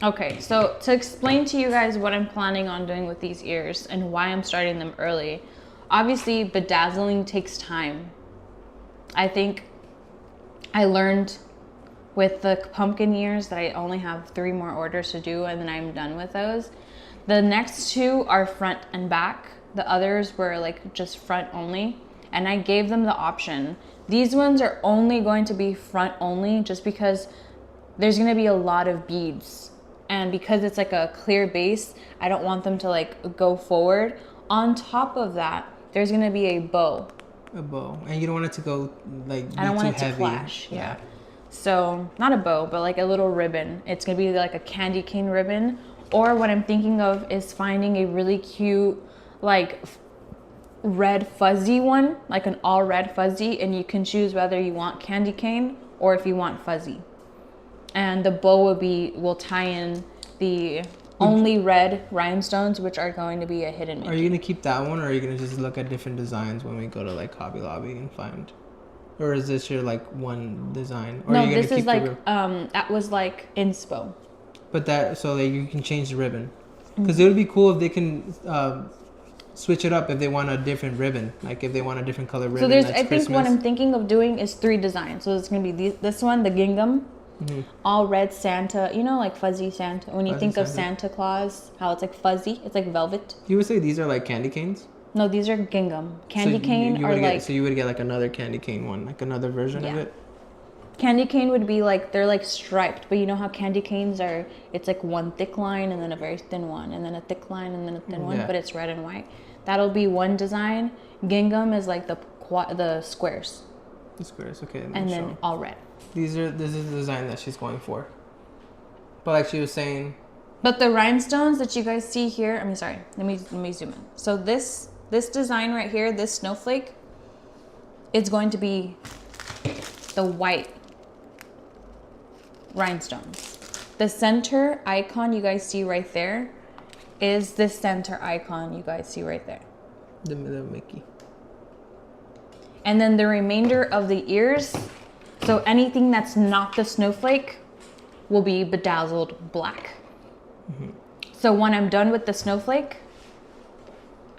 Okay, so to explain to you guys what I'm planning on doing with these ears and why I'm starting them early, obviously bedazzling takes time. I think I learned with the pumpkin ears that I only have 3 more orders to do and then I'm done with those. The next 2 are front and back. The others were like just front only. And I gave them the option. These ones are only going to be front only just because there's gonna be a lot of beads. And because it's like a clear base, I don't want them to like go forward. On top of that, there's gonna be a bow. A bow. And you don't want it to go like I don't want it heavy. to clash. Yeah. So not a bow, but like a little ribbon. It's gonna be like a candy cane ribbon. Or what I'm thinking of is finding a really cute like red fuzzy one, like an all red fuzzy, and you can choose whether you want candy cane or if you want fuzzy. And the bow will tie in the only red rhinestones, which are going to be a hidden Mickey. Are you gonna keep that one, or are you gonna just look at different designs when we go to like Hobby Lobby and find? Or is this your like one design? Or No, are you gonna this is like that was like inspo. But that so like you can change the ribbon, because it would be cool if they can switch it up if they want a different ribbon, like if they want a different color ribbon. So there's that's I think Christmas. what I'm thinking of doing is 3 designs. So it's gonna be this one, the gingham, all red Santa. You know, like fuzzy Santa. When you think of Santa Claus, how it's like fuzzy, it's like velvet. You would say these are like candy canes? No, these are gingham. Candy cane you are like. So you would get like another candy cane one, like another version of it. Candy cane would be like, they're like striped, but you know how candy canes are, it's like one thick line and then a very thin one, and then a thick line and then a thin one, but it's red and white. That'll be one design. Gingham is like the squares. The squares, okay. And then all red. This is the design that she's going for. But like she was saying. But the rhinestones that you guys see here, I mean, sorry, let me zoom in. So this design right here, this snowflake, it's going to be the white rhinestones. The center icon you guys see right there is the center icon you guys see right there. The Mickey. And then the remainder of the ears, so anything that's not the snowflake will be bedazzled black. So when I'm done with the snowflake,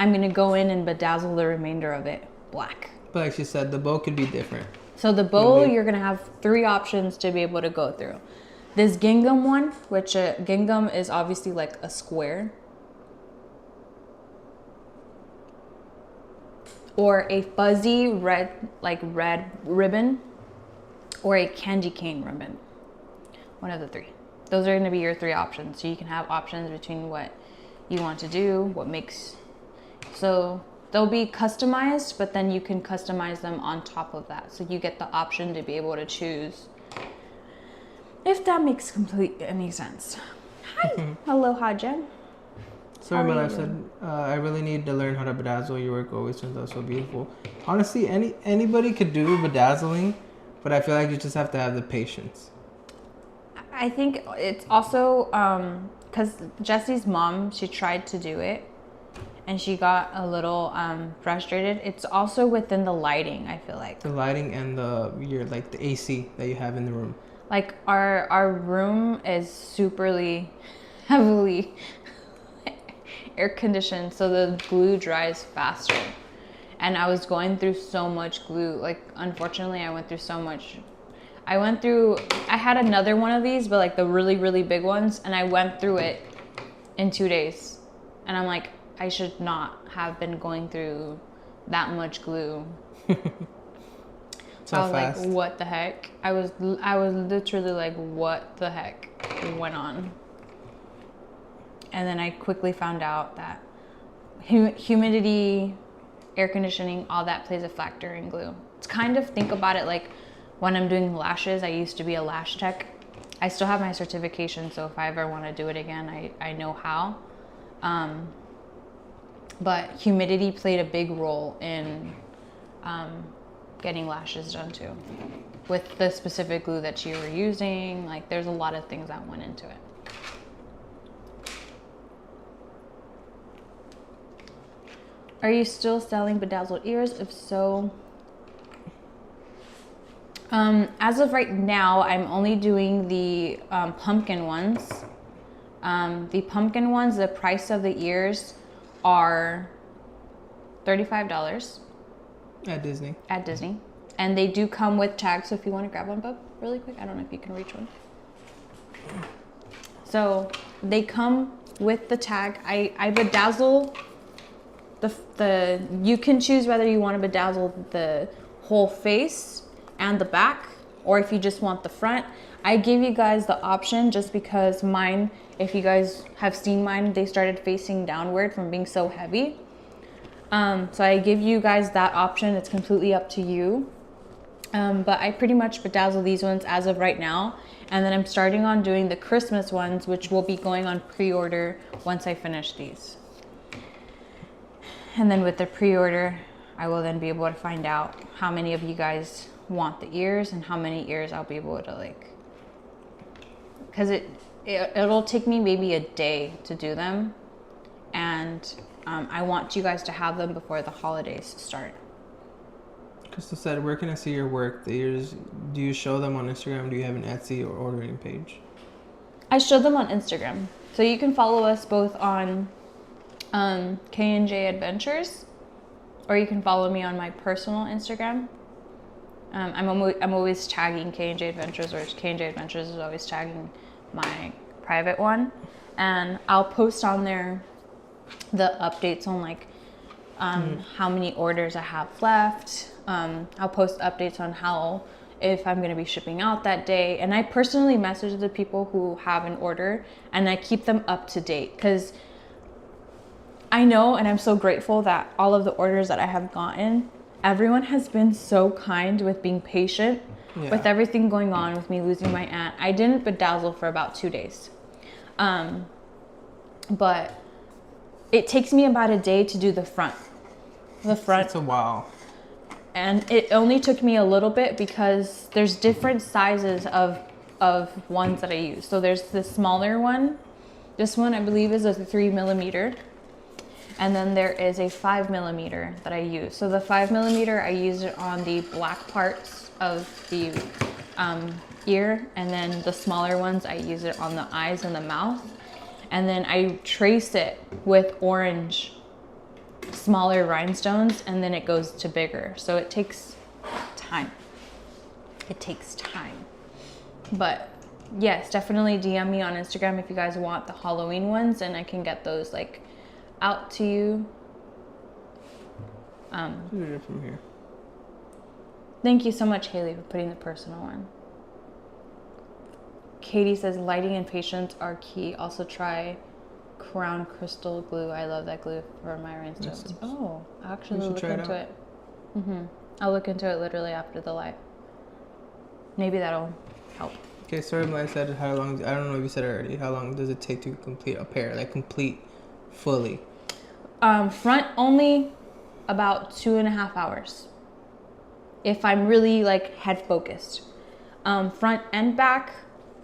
I'm gonna go in and bedazzle the remainder of it black. But like she said, the bow could be different. So the bow, you're gonna have 3 options to be able to go through. This gingham one, which gingham is obviously like a square. Or a fuzzy red ribbon. Or a candy cane ribbon. One of the 3. Those are gonna be your 3 options. So you can have options between what you want to do, what makes, so they'll be customized, but then you can customize them on top of that. So you get the option to be able to choose, if that makes any sense. Hi, aloha, Jen. Sorry, my life said, I really need to learn how to bedazzle. Your work always turns out so beautiful. Honestly, anybody could do bedazzling, but I feel like you just have to have the patience. I think it's also because Jesse's mom, she tried to do it and she got a little frustrated. It's also within the lighting, I feel like. The lighting and the AC that you have in the room. Like our room is superly heavily air conditioned, so the glue dries faster. And I was going through so much glue. Like, unfortunately, I went through so much. I had another one of these, but like the really, really big ones, and I went through it in 2 days. And I'm like, I should not have been going through that much glue. So I was fast. like, what the heck? I was literally like, what the heck went on? And then I quickly found out that humidity, air conditioning, all that plays a factor in glue. It's kind of, think about it like when I'm doing lashes. I used to be a lash tech. I still have my certification, so if I ever want to do it again, I know how. But humidity played a big role in getting lashes done too. With the specific glue that you were using, like there's a lot of things that went into it. Are you still selling bedazzled ears? If so, as of right now, I'm only doing the pumpkin ones. The pumpkin ones, the price of the ears are $35 At Disney. at Disney. And they do come with tags, so if you want to grab one, bub, really quick. I don't know if you can reach one. So they come with the tag. I bedazzle the you can choose whether you want to bedazzle the whole face and the back, or if you just want the front. I give you guys the option just because mine, if you guys have seen mine, they started facing downward from being so heavy. So I give you guys that option. It's completely up to you. But I pretty much bedazzle these ones as of right now. And then I'm starting on doing the Christmas ones, which will be going on pre-order once I finish these. And then with the pre-order, I will then be able to find out how many of you guys want the ears and how many ears I'll be able to like, because it'll take me maybe a day to do them. And I want you guys to have them before the holidays start. Crystal said, where can I see your work? The ears, do you show them on Instagram? Do you have an Etsy or ordering page? I show them on Instagram. So you can follow us both on K&J Adventures, or you can follow me on my personal Instagram. I'm always tagging K&J Adventures, or K&J Adventures is always tagging my private one. And I'll post on there the updates on like how many orders I have left. I'll post updates on if I'm going to be shipping out that day. And I personally message the people who have an order and I keep them up to date, because I know, and I'm so grateful that all of the orders that I have gotten, everyone has been so kind with being patient with everything going on with me losing my aunt. I didn't bedazzle for about 2 days. But it takes me about a day to do the front. It's a while. And it only took me a little bit because there's different sizes of ones that I use. So there's the smaller one. This one I believe is a 3mm. And then there is a 5mm that I use. So the 5mm, I use it on the black parts of the ear. And then the smaller ones, I use it on the eyes and the mouth. And then I trace it with orange, smaller rhinestones, and then it goes to bigger. So it takes time. It takes time. But yes, definitely DM me on Instagram if you guys want the Halloween ones, and I can get those like out to you. From here. Thank you so much, Haley, for putting the personal one. Katie says lighting and patience are key. Also try crown crystal glue. I love that glue for my rhinestones. Yes. Oh, I'll actually look into it. I'll look into it literally after the live. Maybe that'll help. Okay, sorry, I said how long, I don't know if you said it already. How long does it take to complete a pair? Like complete fully? Front only about 2.5 hours. If I'm really like head focused. Front and back,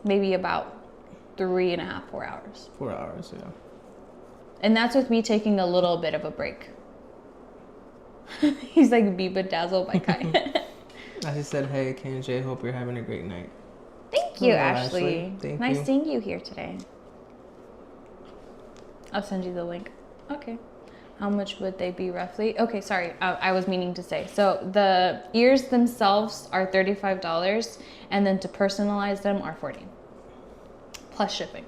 maybe about 3.5, 4 hours. 4 hours, yeah. And that's with me taking a little bit of a break. He's like, be bedazzled by Kai. I just said, hey, K&J, hope you're having a great night. Thank Thank you, Hello, Ashley. Thank Nice you. seeing you here today. I'll send you the link. Okay. How much would they be roughly? Okay, sorry. I was meaning to say. So the ears themselves are $35, and then to personalize them are $40, plus shipping.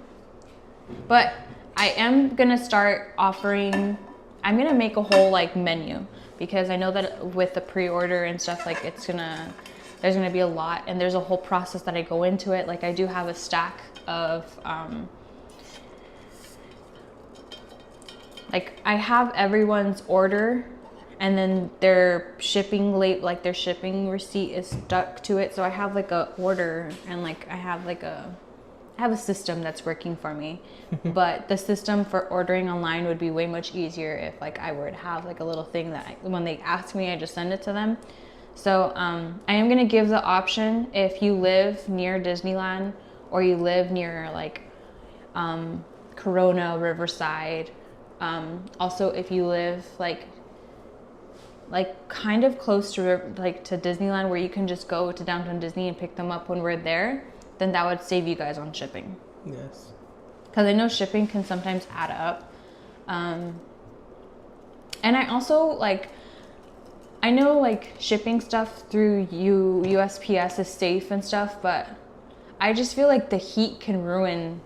But I am gonna start offering. I'm gonna make a whole like menu, because I know that with the pre-order and stuff, like there's gonna be a lot, and there's a whole process that I go into it. Like I do have a stack of like I have everyone's order, and then their shipping their shipping receipt is stuck to it. So I have like a order, and like I have a system that's working for me. But the system for ordering online would be way much easier if like I were to have like a little thing that when they ask me, I just send it to them. So I am gonna give the option, if you live near Disneyland or you live near like Corona, Riverside. Also, if you live like kind of close to to Disneyland, where you can just go to downtown Disney and pick them up when we're there, then that would save you guys on shipping. Yes. Because I know shipping can sometimes add up. And I also I know like shipping stuff through USPS is safe and stuff, but I just feel like the heat can ruin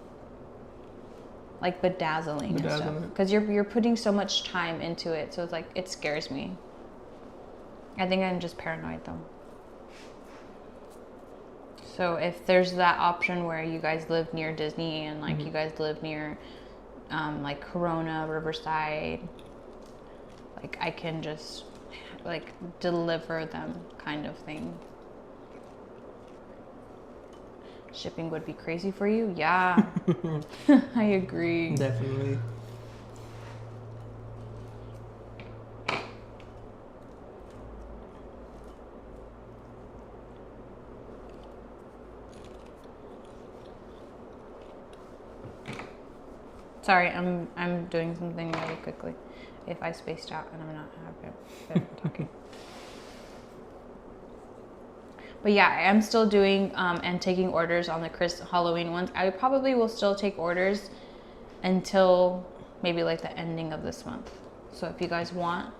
like bedazzling and stuff, because you're putting so much time into it. So it's like, it scares me. I think I'm just paranoid though. So if there's that option where you guys live near Disney and like you guys live near like Corona, Riverside, like I can just like deliver them kind of thing. Shipping would be crazy for you? Yeah. I agree. Definitely. Sorry, I'm doing something really quickly. If I spaced out and I'm not happy talking. But yeah, I am still doing and taking orders on the Halloween ones. I probably will still take orders until maybe like the ending of this month. So if you guys want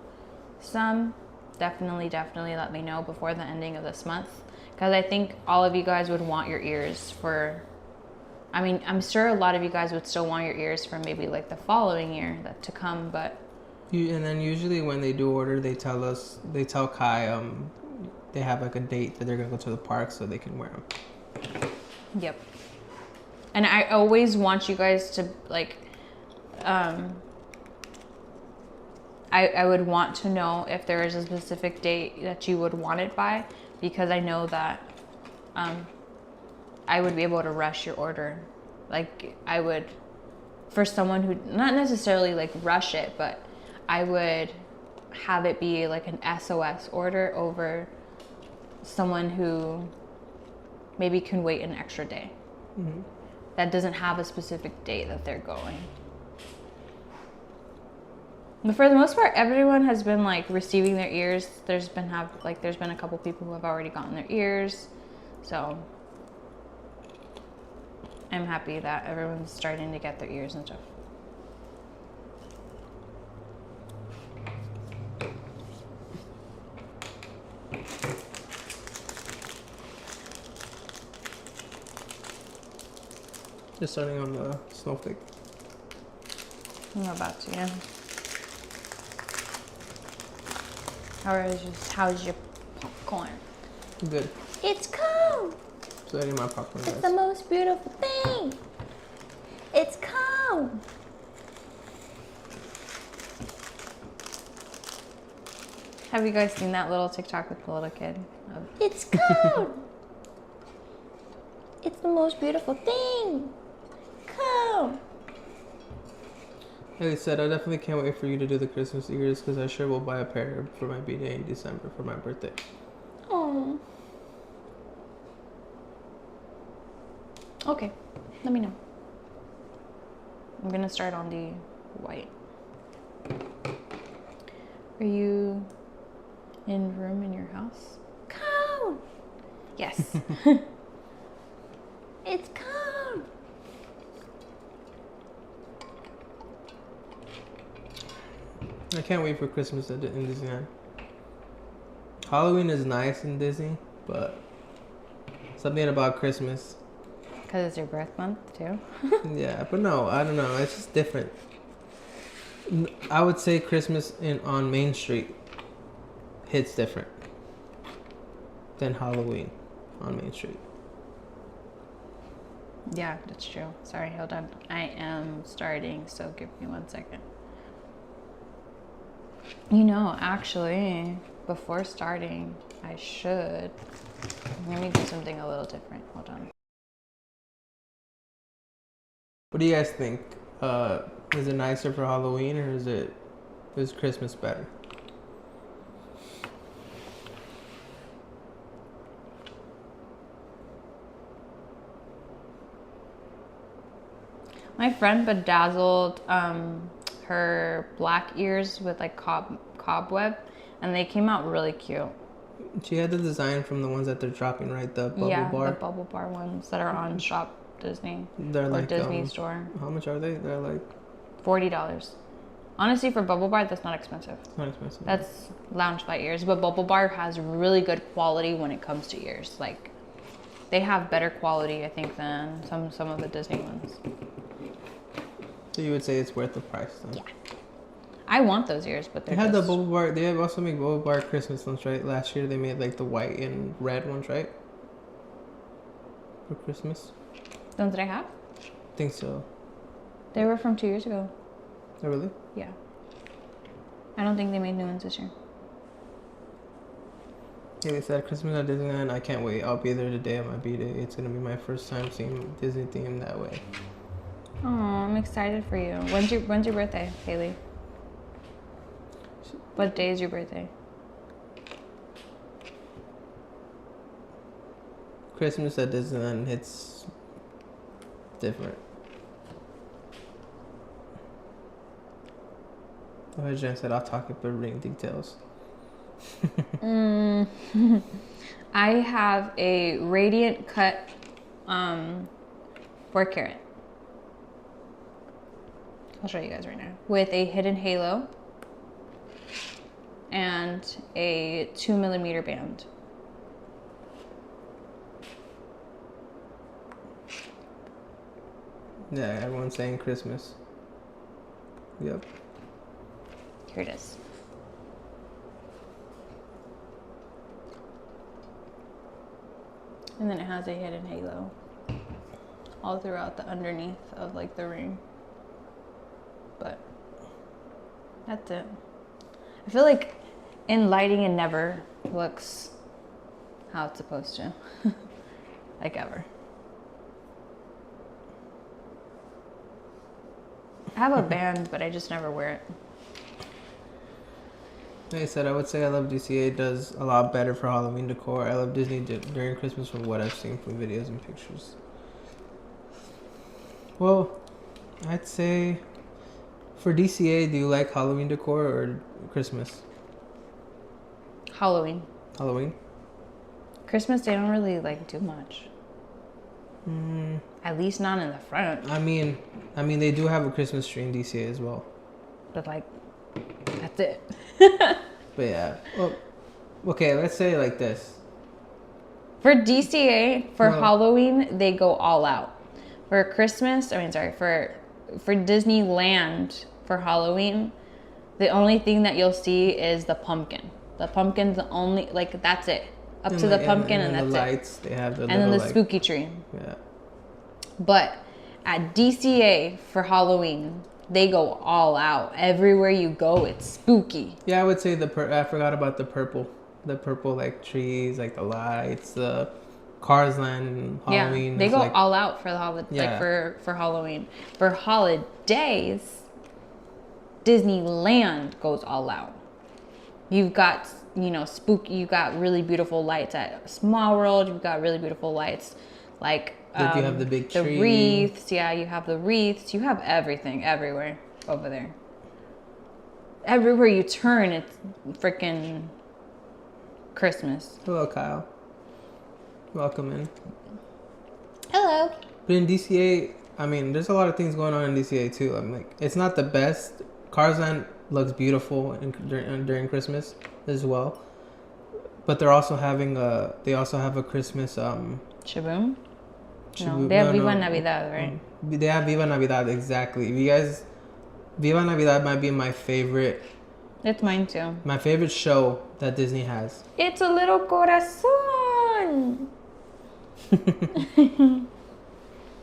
some, definitely let me know before the ending of this month, because I think all of you guys would want your ears for, I mean, I'm sure a lot of you guys would still want your ears for maybe like the following year to come, but And then usually when they do order, they tell Kai they have like a date that they're gonna go to the park so they can wear them. Yep. And I always want you guys to like, I would want to know if there is a specific date that you would want it by, because I know that I would be able to rush your order. Like I would, for someone who, not necessarily like rush it, but I would have it be like an SOS order over someone who maybe can wait an extra day. That doesn't have a specific date that they're going. But for the most part, everyone has been like receiving their ears. There's been a couple people who have already gotten their ears. So I'm happy that everyone's starting to get their ears and stuff. Just starting on the snowflake. I'm about to, yeah. How's your popcorn? Good. It's cold. So I need my popcorn, It's guys. the most beautiful thing. It's cold. Have you guys seen that little TikTok with the little kid? It's cold. It's the most beautiful thing. Cold. Like I said, I definitely can't wait for you to do the Christmas ears, because I sure will buy a pair for my B-Day in December for my birthday. Oh. Okay, let me know. I'm gonna start on the white. Are you in room in your house? Cold. Yes. It's come. I can't wait for Christmas in Disneyland. Halloween is nice in Disney, but something about Christmas. Because it's your birth month, too. Yeah, but no, I don't know. It's just different. I would say Christmas on Main Street hits different than Halloween on Main Street. Yeah, that's true. Sorry, hold on. I am starting, so give me 1 second. You know, actually, before starting, let me do something a little different. Hold on. What do you guys think? Is it nicer for Halloween or is Christmas better? My friend bedazzled her black ears with like cobweb, and they came out really cute. She had the design from the ones that they're dropping, right? The bubble bar. The bubble bar ones that are on Shop Disney. They're or like Disney Store. How much are they? They're like $40. Honestly, for bubble bar, that's not expensive. It's not expensive. That's Loungefly ears, but bubble bar has really good quality when it comes to ears. Like, they have better quality, I think, than some of the Disney ones. So you would say it's worth the price then? Yeah. I want those ears, but they had the bubble bar. They also make bubble bar Christmas ones, right? Last year they made like the white and red ones, right? For Christmas. The ones that I have? I think so. They were from 2 years ago. Oh, really? Yeah. I don't think they made new ones this year. Yeah, they said Christmas at Disneyland. I can't wait. I'll be there the day of my B-Day. It's gonna be my first time seeing Disney theme that way. Oh, I'm excited for you. When's your birthday, Haley? What day is your birthday? Christmas at Disneyland hits different. As Jen said, I'll talk about ring details. I have a radiant cut 4 carat. I'll show you guys right now. With a hidden halo and a 2mm band. Yeah, everyone's saying Christmas. Yep. Here it is. And then it has a hidden halo all throughout the underneath of like the ring. But that's it. I feel like in lighting it never looks how it's supposed to. Like ever. I have a band, but I just never wear it. Like I said, I would say I love DCA does a lot better for Halloween decor. I love Disney during Christmas from what I've seen from videos and pictures. Well, I'd say for DCA, do you like Halloween decor or Christmas? Halloween. Halloween? Christmas, they don't really like do much. At least not in the front. I mean, they do have a Christmas tree in DCA as well. But like, that's it. But yeah, well, okay, let's say it like this. For DCA, for Halloween, they go all out. For Christmas, for Disneyland, for Halloween, the only thing that you'll see is the pumpkin. The pumpkin's the only, like, that's it. Up to the pumpkin and that's it. And the lights, they have the and then the spooky tree. Yeah. But at DCA for Halloween, they go all out. Everywhere you go, it's spooky. Yeah, I would say I forgot about the purple like trees, like the lights, the Cars Land Halloween. Yeah, they go all out for the like for Halloween. For holidays, Disneyland goes all out. You've got, spooky. You've got really beautiful lights at Small World. You've got really beautiful lights, like you have the big tree. The wreaths. Yeah, you have the wreaths. You have everything everywhere over there. Everywhere you turn, it's freaking Christmas. Hello, Kyle. Welcome in. Hello. Hello. But in DCA, I mean, there's a lot of things going on in DCA too. I'm like, it's not the best. Carsland looks beautiful during Christmas as well. But they're also having they also have a Christmas Shaboom? No, they have Viva no. Navidad, right? They have Viva Navidad, exactly. You guys, Viva Navidad might be my favorite. It's mine too. My favorite show that Disney has. It's a little corazón.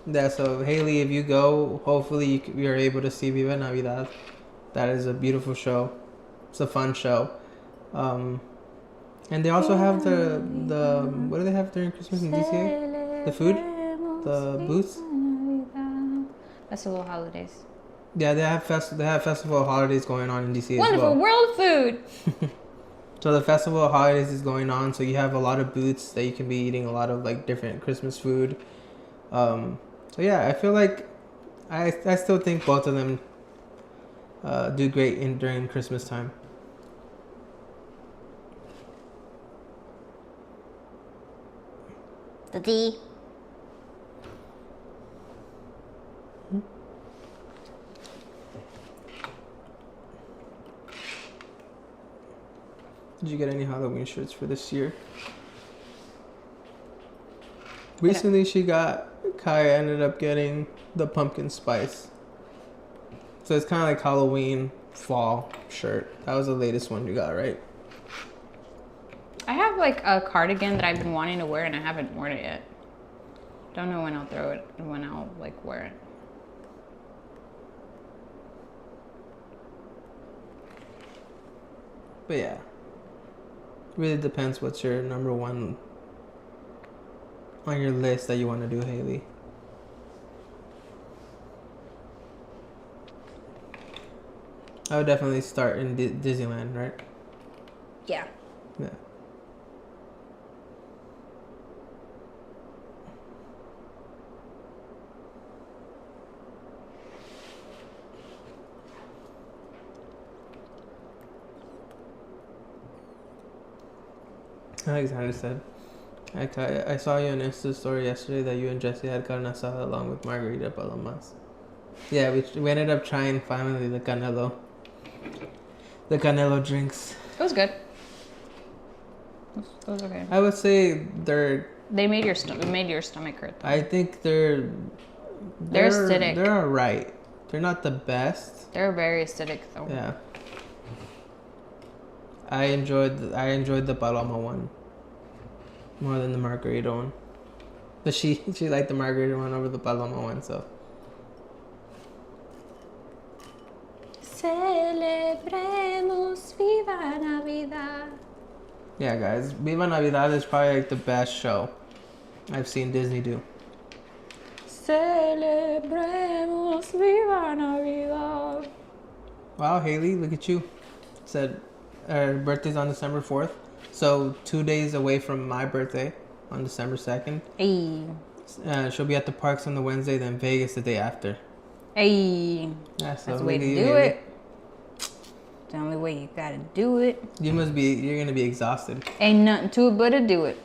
Yeah, so Haley, if you go, hopefully you're able to see Viva Navidad. That is a beautiful show. It's a fun show. And they also have the what do they have during Christmas in DCA? The food? The booths? Festival of Holidays. Yeah, they have Festival of Holidays going on in DC Wonderful as well. world food. So the Festival of Holidays is going on, so you have a lot of booths that you can be eating a lot of like different Christmas food. So yeah, I feel like I still think both of them do great during Christmas time. The D. Did you get any Halloween shirts for this year? Recently, Kaya ended up getting the pumpkin spice. So it's kind of like Halloween fall shirt. That was the latest one you got, right? I have like a cardigan that I've been wanting to wear and I haven't worn it yet. Don't know when I'll throw it and when I'll like wear it. But yeah. Really depends what's your number one on your list that you want to do, Haley. I would definitely start in Disneyland, right? Yeah. Yeah. Alexander said, I saw you on Insta story yesterday that you and Jesse had carne asada along with Margarita Palomas. Yeah, we ended up trying finally the Canelo drinks. It was good. It was okay. I would say They made your stomach hurt. Though. I think they're acidic. They're alright. They're not the best. They're very acidic though. Yeah. I enjoyed the Paloma one more than the Margarita one. But she liked the Margarita one over the Paloma one, so. Celebremos Viva Navidad. Yeah, guys, Viva Navidad is probably like the best show I've seen Disney do. Celebremos Viva Navidad. Wow, Haley, look at you. Said her birthday's on December 4th, so 2 days away from my birthday on December 2nd. Hey. She'll be at the parks on the Wednesday, then Vegas the day after. Hey. Yeah, so that's the way to do Haley. it. The only way you gotta do it. You're gonna be exhausted. Ain't nothing to it but to do it.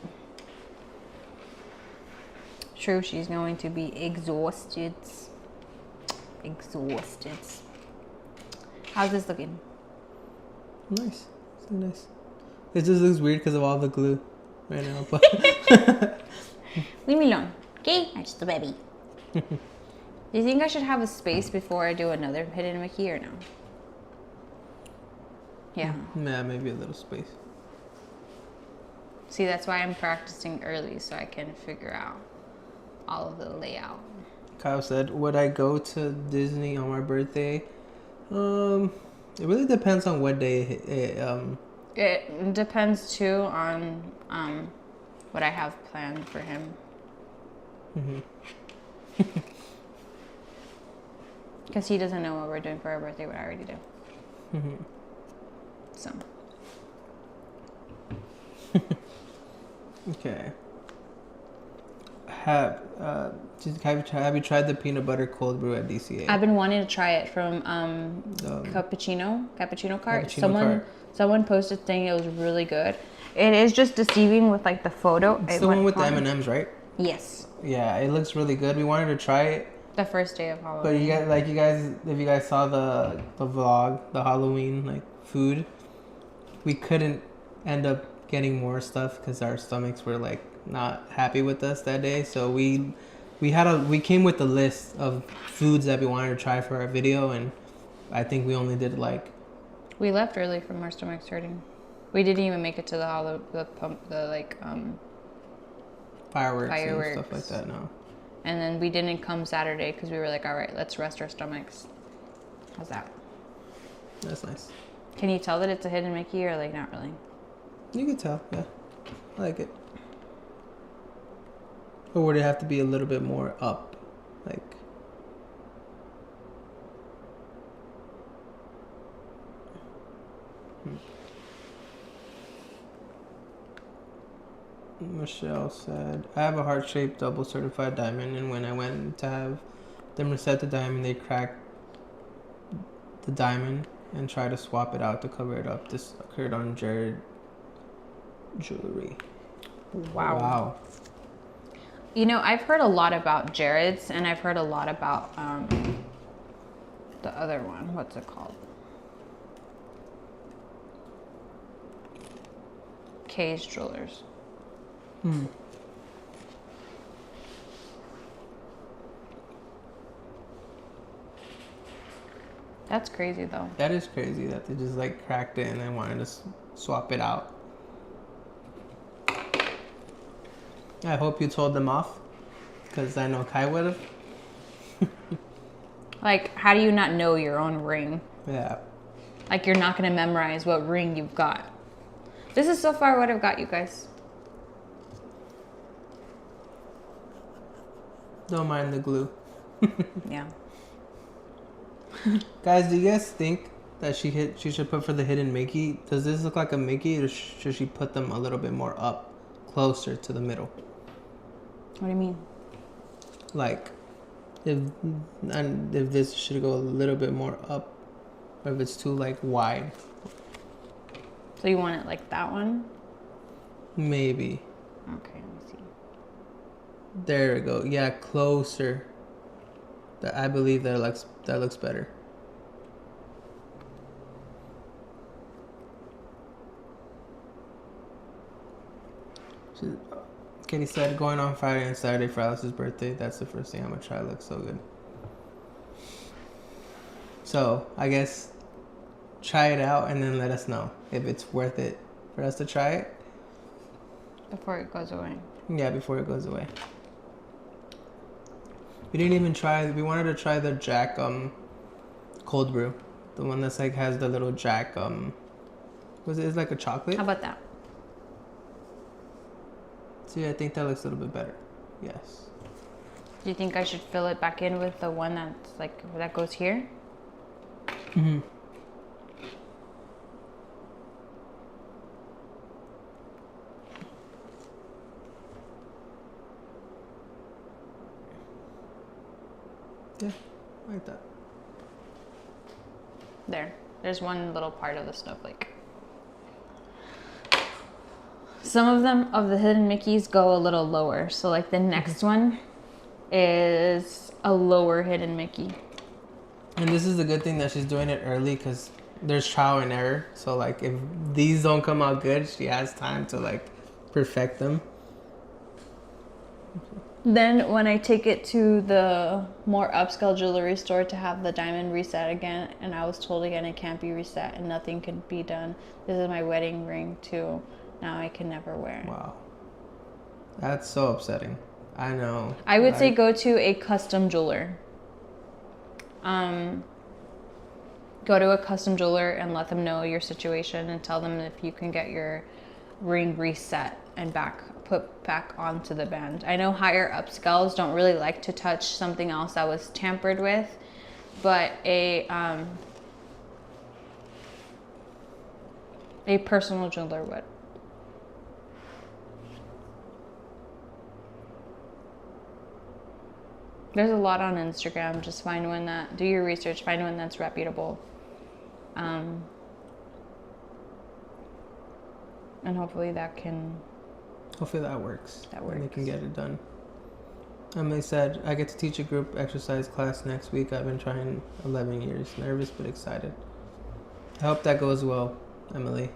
True, she's going to be exhausted. How's this looking? Nice. So nice. It just looks weird because of all the glue right now. But Leave me alone. Okay? I'm just a baby. Do you think I should have a space before I do another hidden Mickey or no? Yeah. Yeah, maybe a little space. See, that's why I'm practicing early so I can figure out all of the layout. Kyle said, would I go to Disney on my birthday? It really depends on what day It depends too on what I have planned for him. Because he doesn't know what we're doing for our birthday, but I already do. So. Okay. Have you tried the peanut butter cold brew at DCA? I've been wanting to try it from Cappuccino Cart. Someone posted saying it was really good. It is just deceiving with like the photo. It's the one with the M&Ms, right? Yes. Yeah, it looks really good. We wanted to try it, The first day of Halloween. but if you guys saw the vlog, the Halloween like food, we couldn't end up getting more stuff because our stomachs were like not happy with us that day. So we came with a list of foods that we wanted to try for our video, and I think we only did like We left early from our stomachs hurting. We didn't even make it to fireworks and Fireworks. stuff like that. No. And then we didn't come Saturday because we were like, all right, let's rest our stomachs. How's that? That's nice. Can you tell that it's a hidden Mickey or like not really? You can tell, yeah. I like it. Or would it have to be a little bit more up? Like... Michelle said, I have a heart-shaped double certified diamond, and when I went to have them reset the diamond, they cracked the diamond and tried to swap it out to cover it up. This occurred on Jared Jewelry. Wow. You know, I've heard a lot about Jared's, and I've heard a lot about the other one. What's it called? Kay's Jewelers. That's crazy though. That is crazy that they just like cracked it and then wanted to swap it out. I hope you told them off, because I know Kai would have. Like, how do you not know your own ring? Yeah. Like, you're not gonna memorize what ring you've got. This is so far what I've got, you guys. Don't mind the glue. Yeah. Guys, do you guys think that she should put for the hidden Mickey? Does this look like a Mickey, or should she put them a little bit more up, closer to the middle? What do you mean? Like, if this should go a little bit more up, or if it's too like wide. So you want it like that one? Maybe. Okay, let me see. There we go. Yeah, closer. I believe that looks better. Katie said, going on Friday and Saturday for Alice's birthday. That's the first thing I'm gonna try. It looks so good. So I guess try it out and then let us know if it's worth it for us to try it. Before it goes away. Yeah, before it goes away. We didn't even try. We wanted to try the Jack cold brew, the one that's like has the little Jack was it? It's like a chocolate. How about that? See, I think that looks a little bit better. Yes. Do you think I should fill it back in with the one that's like that goes here? Mhm. Yeah, like that. There's one little part of the snowflake. Some of them, of the hidden Mickeys, go a little lower. So like the next one is a lower hidden Mickey. And this is the good thing that she's doing it early, because there's trial and error. So like if these don't come out good, she has time to like perfect them. Then when I take it to the more upscale jewelry store to have the diamond reset again, and I was told again it can't be reset and nothing can be done. This is my wedding ring too. Now I can never wear it. Wow. That's so upsetting. I know. I would say go to a custom jeweler. Go to a custom jeweler and let them know your situation and tell them if you can get your ring reset and put back onto the band. I know higher upscales don't really like to touch something else that was tampered with, but a personal jeweler would. There's a lot on Instagram. Just find one do your research, find one that's reputable. And hopefully that works. Hopefully that works. And they can get it done. Emily said, I get to teach a group exercise class next week. I've been trying 11 years. Nervous but excited. I hope that goes well, Emily.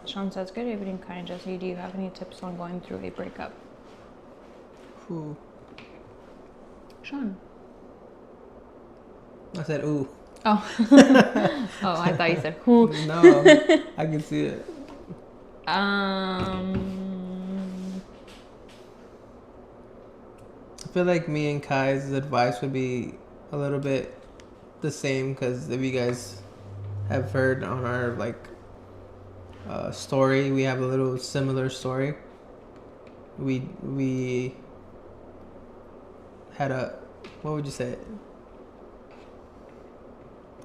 Sean says, good evening, kind Jesse. Do you have any tips on going through a breakup? Who? Sean. I said, ooh. Oh. Oh, I thought you said who. No, I can see it. I feel like me and Kai's advice would be a little bit the same, because if you guys have heard on our story, we have a little similar story. We had a, what would you say?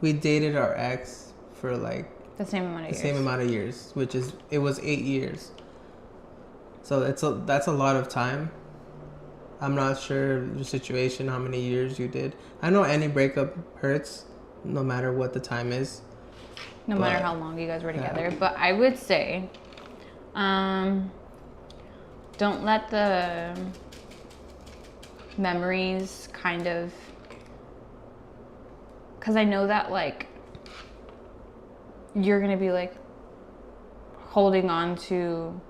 We dated our ex for like the same amount of years. Which is, it was 8 years. So that's a lot of time. I'm not sure your situation, how many years you did. I know any breakup hurts, no matter what the time is. No matter how long you guys were together. Yeah. But I would say, don't let the memories kind of, because I know that like you're gonna be like holding on to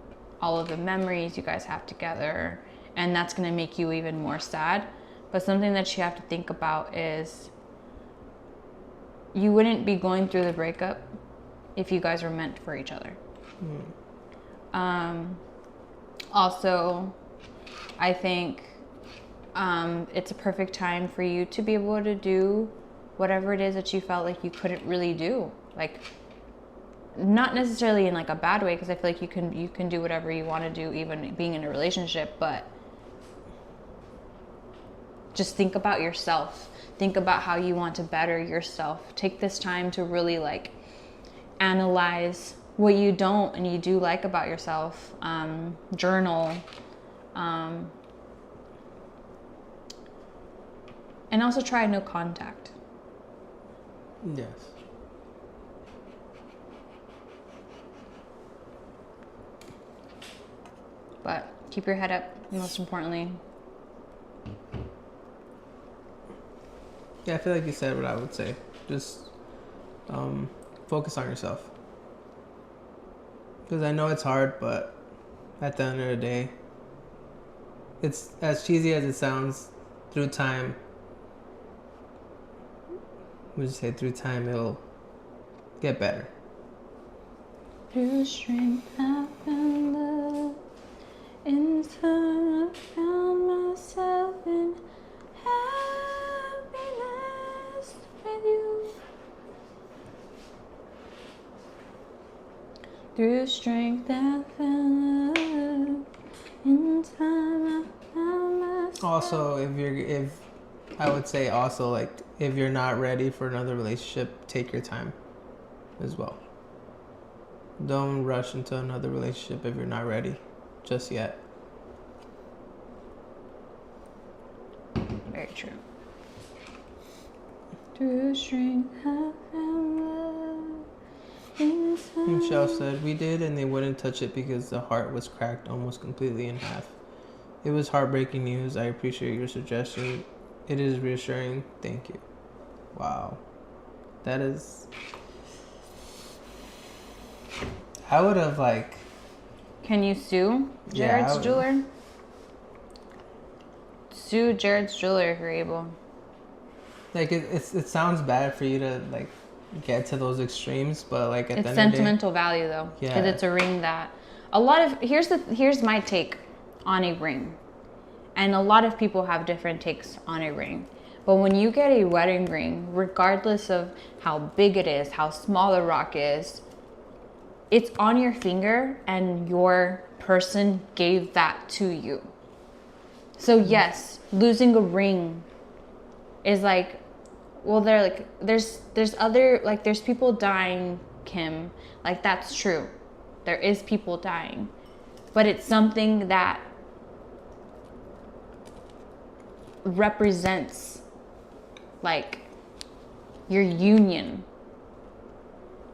all of the memories you guys have together, and that's gonna make you even more sad. But something that you have to think about is you wouldn't be going through the breakup if you guys were meant for each other. Also, I think it's a perfect time for you to be able to do whatever it is that you felt like you couldn't really do. Like, not necessarily in like a bad way, because I feel like you can do whatever you want to do even being in a relationship, but just think about yourself. Think about how you want to better yourself. Take this time to really like analyze what you don't and you do like about yourself. Journal. And also try no contact. Yes. But keep your head up, most importantly. Yeah, I feel like you said what I would say. Just focus on yourself. Because I know it's hard, but at the end of the day, it's as cheesy as it sounds, through time, it'll get better. Through strength I found love, in time I found myself in happiness with you. Through strength I found love, in time I found myself. Also, I would say also, like, if you're not ready for another relationship, take your time as well. Don't rush into another relationship if you're not ready just yet. Very true. Through strength I found love. Michelle said, we did and they wouldn't touch it because the heart was cracked almost completely in half. It was heartbreaking news. I appreciate your suggestion. It is reassuring. Thank you. Wow. That is... I would have, like... Can you sue Jared's jeweler? Sue Jared's jeweler if you're able. Like, it sounds bad for you to, like, get to those extremes, but, like, at the end of the day... It's sentimental value, though. Yeah. Because it's a ring that... A lot of... Here's my take on a ring. And a lot of people have different takes on a ring. But when you get a wedding ring, regardless of how big it is, how small the rock is, it's on your finger and your person gave that to you. So yes, losing a ring is like, well, they're like, there's other, like, there's people dying, Kim. Like, that's true. There is people dying. But it's something that represents like your union.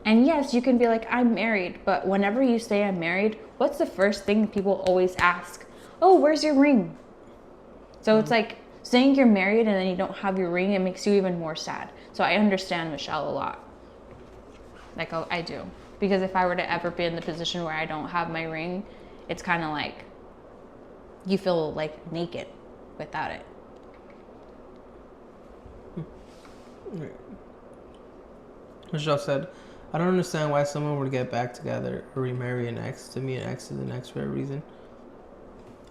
And yes, you can be like, I'm married, but whenever you say I'm married, what's the first thing people always ask? Oh, where's your ring? So it's like saying you're married and then you don't have your ring, it makes you even more sad. So I understand Michelle a lot. Like, I do. Because if I were to ever be in the position where I don't have my ring, it's kind of like you feel like naked without it. Michelle said, I don't understand why someone would get back together or remarry an ex. To me, an ex is an ex for a reason.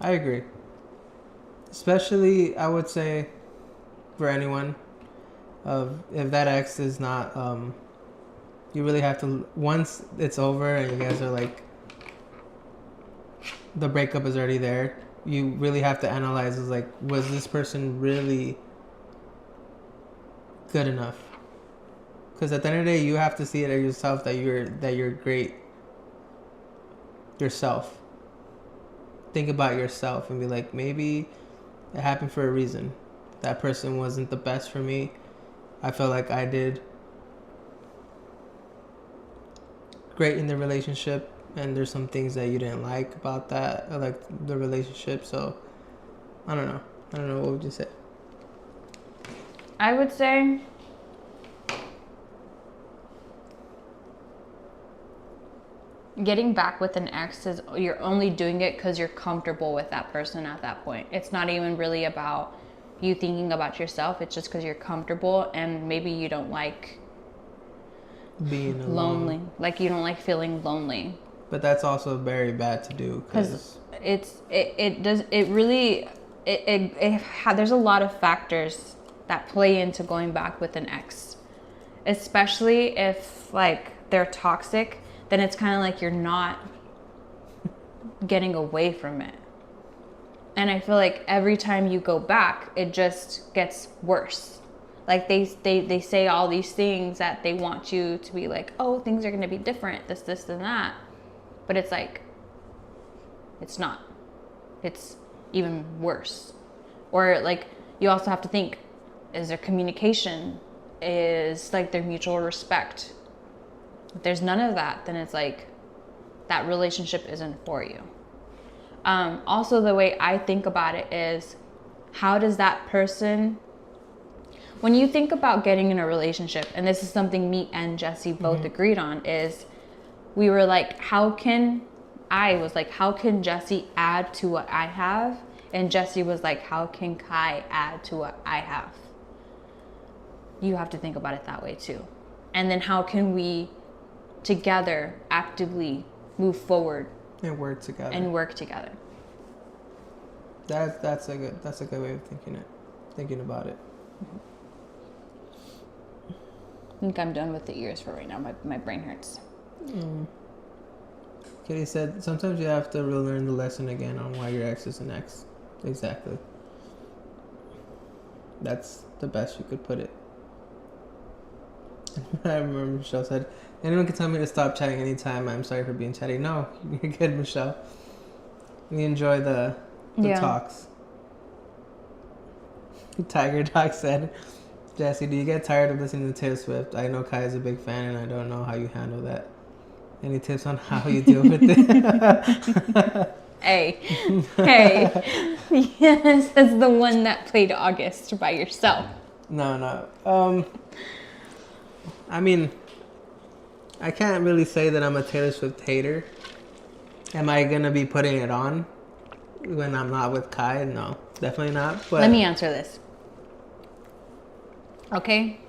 I agree. Especially, I would say, for anyone, if that ex is not, you really have to, once it's over and you guys are like, the breakup is already there, you really have to analyze, is like, was this person really good enough? Because at the end of the day, you have to see it at yourself that you're great yourself. Think about yourself and be like, maybe it happened for a reason. That person wasn't the best for me. I felt like I did great in the relationship, and there's some things that you didn't like about that, or like the relationship. So I don't know. What would you say? I would say getting back with an ex is you're only doing it because you're comfortable with that person at that point. It's not even really about you thinking about yourself. It's just because you're comfortable, and maybe you don't like being alone. Lonely. Like you don't like feeling lonely. But that's also very bad to do because there's a lot of factors that play into going back with an ex, especially if like they're toxic. Then it's kind of like you're not getting away from it. And I feel like every time you go back, it just gets worse. Like they say all these things that they want you to be like, oh, things are going to be different, this, and that. But it's like, it's not. It's even worse. Or like, you also have to think, is there communication? Is like their mutual respect? If there's none of that, then it's like that relationship isn't for you. Also, the way I think about it is, how does that person, when you think about getting in a relationship, and this is something me and Jesse both agreed on, is we were like, how can Jesse add to what I have? And Jesse was like, how can Kai add to what I have? You have to think about it that way too. And then how can we together actively move forward and work together. That's a good way of thinking about it. I think I'm done with the ears for right now. My brain hurts. Kitty said, sometimes you have to relearn the lesson again on why your ex is an ex. Exactly. That's the best you could put it. I remember Michelle said, anyone can tell me to stop chatting anytime. I'm sorry for being chatty. No, you're good, Michelle. We enjoy the talks. Tiger Dog said, Jesse, do you get tired of listening to Taylor Swift? I know Kai is a big fan, and I don't know how you handle that. Any tips on how you deal with it? Hey. Yes, that's the one that played August by yourself. No. I mean, I can't really say that I'm a Taylor Swift hater. Am I going to be putting it on when I'm not with Kai? No, definitely not. But let me answer this. Okay?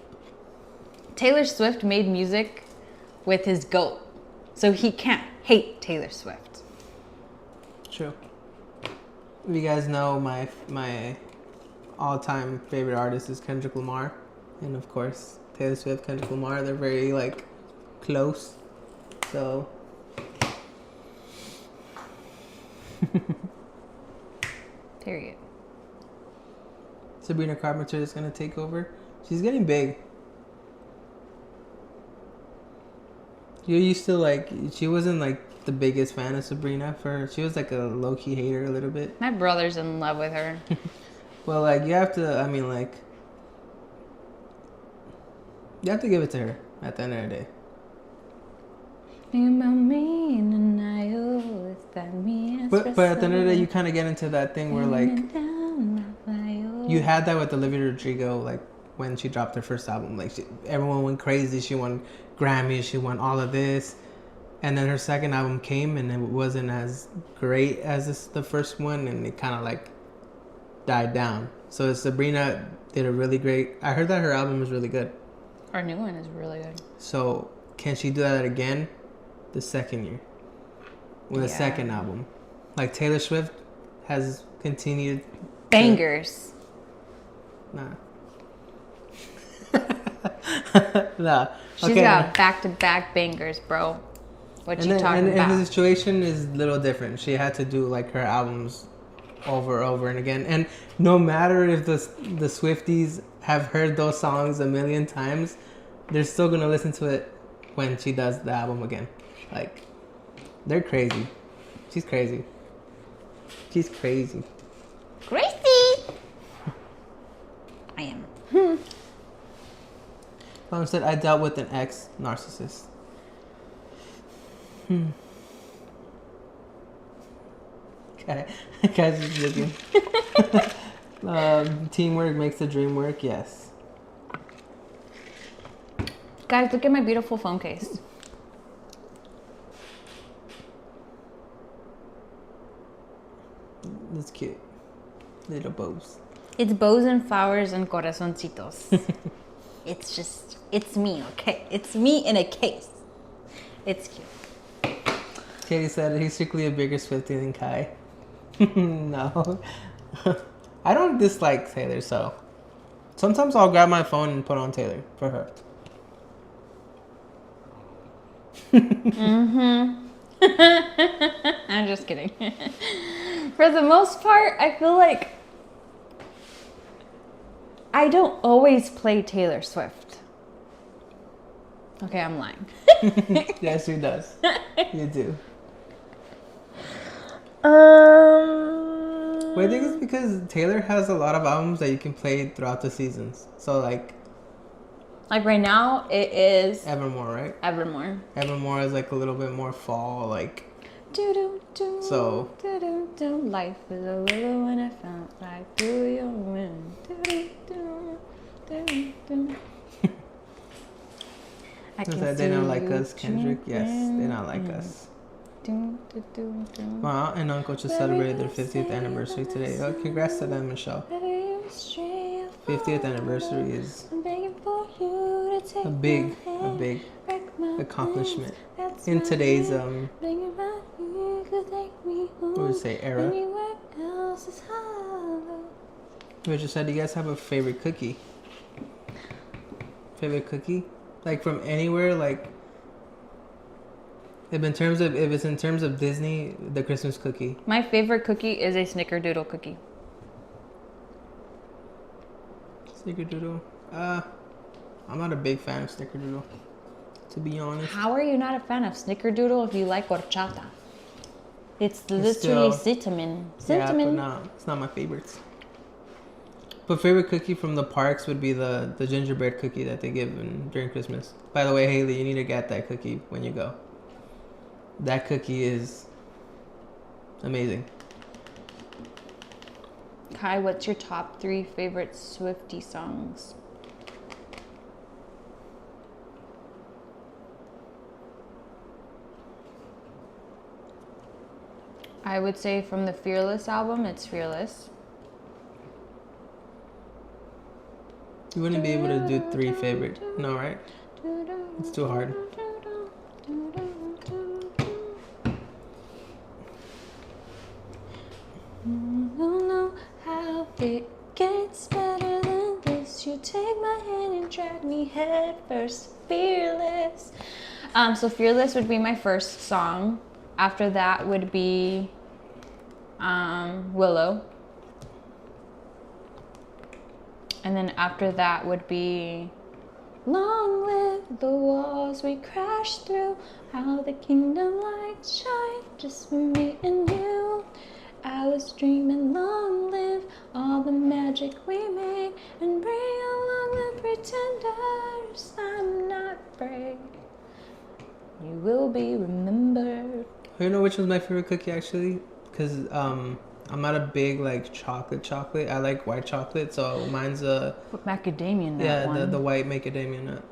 Taylor Swift made music with his GOAT. So he can't hate Taylor Swift. True. You guys know my all-time favorite artist is Kendrick Lamar. And of course, Taylor Swift, Kendrick Lamar, they're very, like, close. So... Period. Sabrina Carpenter is going to take over. She's getting big. You used to, like... She wasn't, like, the biggest fan of Sabrina. She was like a low key hater a little bit. My brother's in love with her. Well, like you have to. I mean, like you have to give it to her at the end of the day. But at the end of the day, you kind of get into that thing where like you had that with Olivia Rodrigo, like when she dropped her first album, like everyone went crazy. She won Grammys, she won all of this, and then her second album came and it wasn't as great as the first one, and it kind of like died down. So Sabrina did a really great. I heard that her album is really good. Her new one is really good. So can she do that again the second year with a second album? Like Taylor Swift has continued bangers. Nah. Nah. She's got back-to-back bangers, bro. What you talking about? And the situation is a little different. She had to do like her albums over and again. And no matter if the Swifties have heard those songs a million times, they're still gonna listen to it when she does the album again. Like, they're crazy. She's crazy. She's crazy. Crazy. I am. Someone said I dealt with an ex narcissist. Okay. Guys just looking. Teamwork makes the dream work, yes. Guys, look at my beautiful phone case. That's cute. Little bows. It's bows and flowers and corazoncitos. It's me, okay? It's me in a case. It's cute. Katie said he's strictly a bigger Swiftie than Kai. No. I don't dislike Taylor, so sometimes I'll grab my phone and put on Taylor for her. I'm just kidding. For the most part, I feel like I don't always play Taylor Swift. Okay, I'm lying. Yes, she does. You do. But I think it's because Taylor has a lot of albums that you can play throughout the seasons. So like right now, it is Evermore, right? Evermore. Evermore is like a little bit more fall, like. So. Life is a river when I found right through your wind. I can They don't like us, Kendrick. Yes, they don't like us. My aunt and uncle just celebrated their 50th anniversary today. Oh, congrats to them, Michelle. 50th anniversary is a big accomplishment in today's what would you say, era. Richard said, do you guys have a favorite cookie? Favorite cookie? Like from anywhere, like if it's in terms of Disney, the Christmas cookie. My favorite cookie is a snickerdoodle cookie. Snickerdoodle? I'm not a big fan of snickerdoodle, to be honest. How are you not a fan of snickerdoodle if you like horchata? It's literally cinnamon. Yeah, but no, it's not my favorites. But favorite cookie from the parks would be the gingerbread cookie that they give during Christmas. By the way, Haley, you need to get that cookie when you go. That cookie is amazing. Kai, what's your top 3 favorite Swiftie songs? I would say from the Fearless album, it's Fearless. You wouldn't be able to do 3 favorite. No, right? It's too hard. Don't know how it gets better than this. You take my hand and drag me head first. Fearless. So Fearless would be my first song. After that would be Willow. And then after that would be Long Live the Walls as we crash through. How the kingdom lights shine just for me and you. I was dreaming long live all the magic we made, and bring along the pretenders. I'm not afraid. You will be remembered. You know which was my favorite cookie actually? Because I'm not a big like chocolate. I like white chocolate, so mine's a macadamia nut one. the white macadamia nut.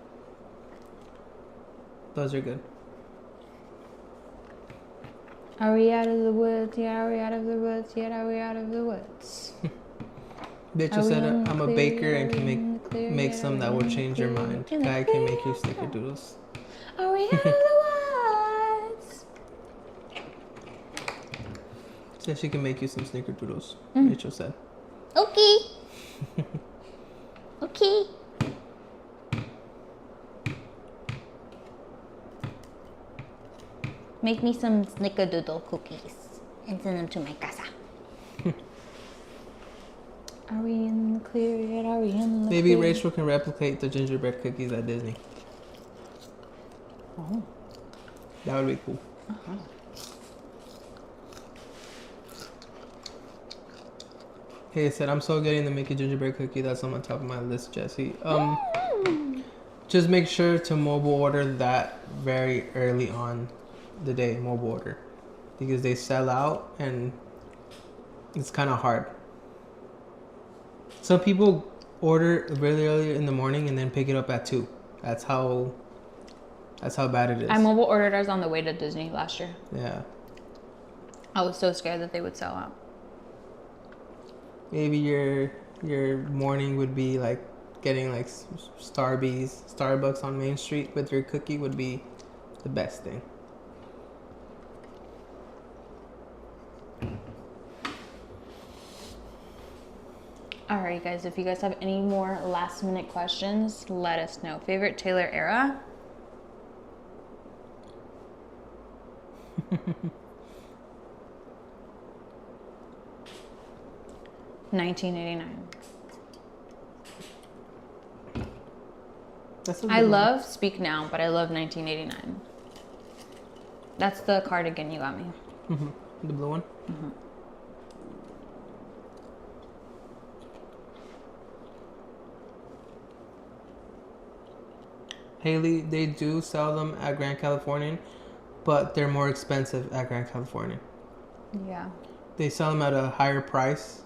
Those are good. Are we out of the woods? Yeah, are we out of the woods? Yet are we out of the woods? Bitch just said I'm a baker and can make some that will change your mind. Guy can make you snickerdoodles. Are we out of the woods? Said she can make you some snickerdoodles. Rachel said. Okay. Okay. Make me some snickerdoodle cookies and send them to my casa. Are we in the clear yet? Are we in the Maybe clear? Rachel can replicate the gingerbread cookies at Disney. Oh. That would be cool. Uh-huh. Hey, it said, I'm so getting to make a gingerbread cookie. That's on the top of my list, Jesse. Just make sure to mobile order that very early on the day, mobile order. Because they sell out and it's kind of hard. Some people order really early in the morning and then pick it up at 2. That's how bad it is. I mobile ordered ours on the way to Disney last year. Yeah. I was so scared that they would sell out. Maybe your morning would be like getting like Starbucks on Main Street with your cookie would be the best thing. Alright guys, if you guys have any more last minute questions, let us know. Favorite Taylor era? $19.89. I love Speak Now, but I love $19.89. That's the cardigan you got me. Mm-hmm. The blue one? Mm-hmm. Haley, they do sell them at Grand Californian, but they're more expensive at Grand Californian. Yeah. They sell them at a higher price.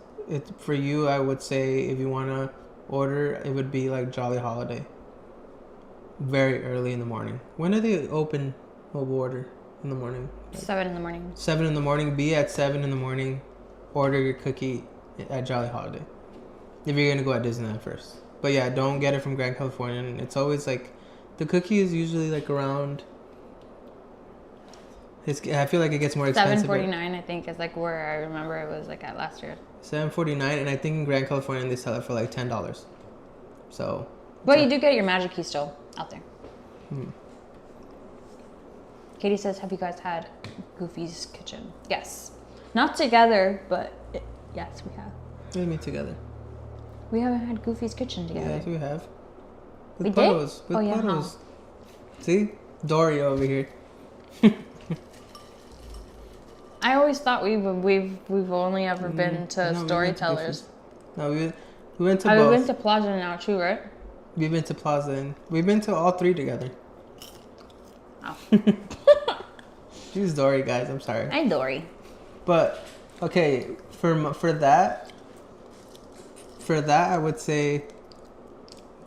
For you, I would say if you want to order, it would be like Jolly Holiday. Very early in the morning. When do they open mobile order in the morning? 7 in the morning. 7 in the morning. Be at 7 in the morning. Order your cookie at Jolly Holiday. If you're going to go at Disneyland first. But yeah, don't get it from Grand Californian. It's always like, the cookie is usually like around, I feel like it gets more expensive. $7.49 I think is like where I remember it was like at last year. $7.49, and I think in Grand Californian they sell it for like $10. So. But you do get your magic key still out there. Katie says, have you guys had Goofy's Kitchen? Yes. Not together, but yes, we have. What do you mean together? We haven't had Goofy's Kitchen together. Yes, we have. We Puddles. did? With Puddles. See? Dory over here. I always thought we've only ever been to Storytellers. No, we went to We both. went to Plaza now too, right? We've been to Plaza and we've been to all 3 together. Oh. She's Dory, guys. I'm sorry. I'm Dory. But okay, for that, I would say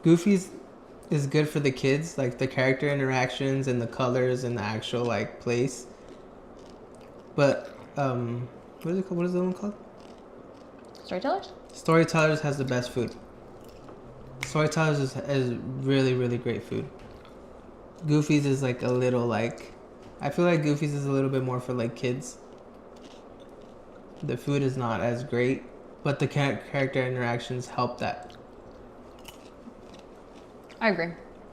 Goofy's is good for the kids, like the character interactions and the colors and the actual like place. But what is it called? What is the one called? Storytellers? Storytellers has the best food. Storytellers is really, really great food. Goofy's is like a little like, I feel like Goofy's is a little bit more for like kids. The food is not as great, but the character interactions help that. I agree.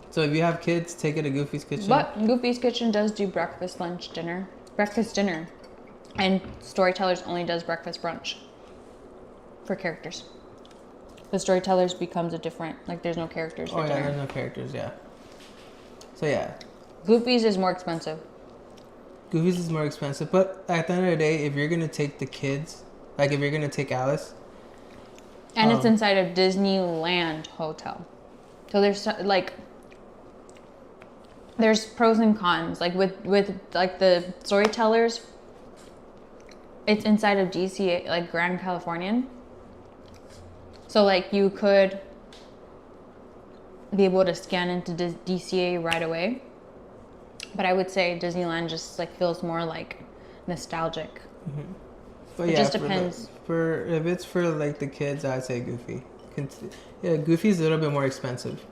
So if you have kids, take it to Goofy's Kitchen. But Goofy's Kitchen does do breakfast, lunch, dinner. Breakfast, dinner. And Storytellers only does breakfast, brunch. For characters. The Storytellers becomes a different, like there's no characters for dinner. There's no characters, yeah. So yeah, Goofy's is more expensive. Goofy's is more expensive, but at the end of the day, if you're gonna take the kids, like if you're gonna take Alice, And it's inside a Disneyland hotel. So there's pros and cons. Like with like the storytellers, it's inside of GCA, like Grand Californian. So like you could be able to scan into DCA right away. But I would say Disneyland just like feels more like nostalgic. Mm-hmm. But It just depends. For if it's for like the kids, I'd say Goofy. Yeah, Goofy's a little bit more expensive,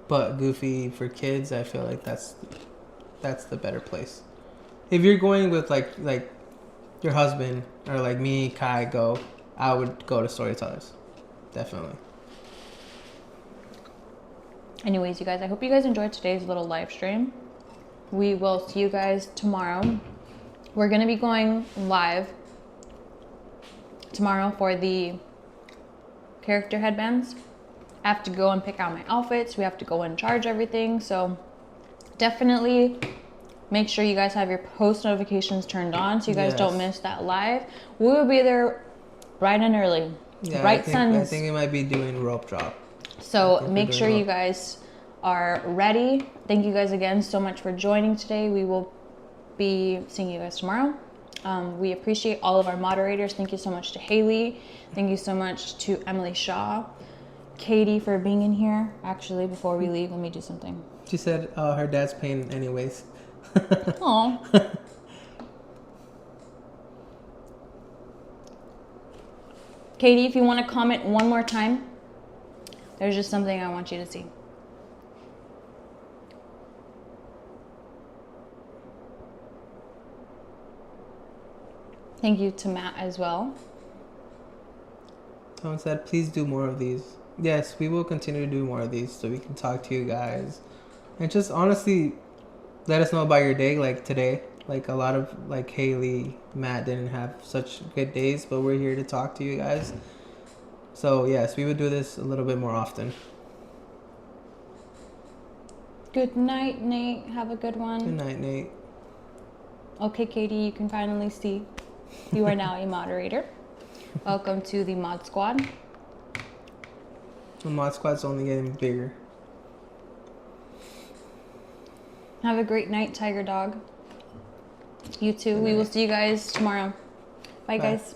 but Goofy for kids, I feel like that's the better place. If you're going with like your husband or like me, Kai go, I would go to Storytellers, definitely. Anyways, you guys, I hope you guys enjoyed today's little live stream. We will see you guys tomorrow. We're gonna be going live tomorrow for the character headbands. I have to go and pick out my outfits. We have to go and charge everything. So definitely make sure you guys have your post notifications turned on so you guys don't miss that live. We will be there bright and early. Yeah, I think it might be doing rope drop. So make sure you guys are ready. Thank you guys again so much for joining today. We will be seeing you guys tomorrow. We appreciate all of our moderators. Thank you so much to Haley. Thank you so much to Emily Shaw. Katie for being in here. Actually, before we leave, let me do something. She said her dad's paying anyways. Aw. Katie, if you want to comment one more time, there's just something I want you to see. Thank you to Matt as well. Someone said, please do more of these. Yes, we will continue to do more of these so we can talk to you guys. And just honestly, let us know about your day, like today. Like a lot of, like Haley, Matt didn't have such good days, but we're here to talk to you guys. So yes, we would do this a little bit more often. Good night, Nate. Have a good one. Good night, Nate. Okay, Katie, you can finally see. You are now a moderator. Welcome to the Mod Squad. The Mod Squad's only getting bigger. Have a great night, Tiger Dog. You too. We will see you guys tomorrow. Bye. Guys.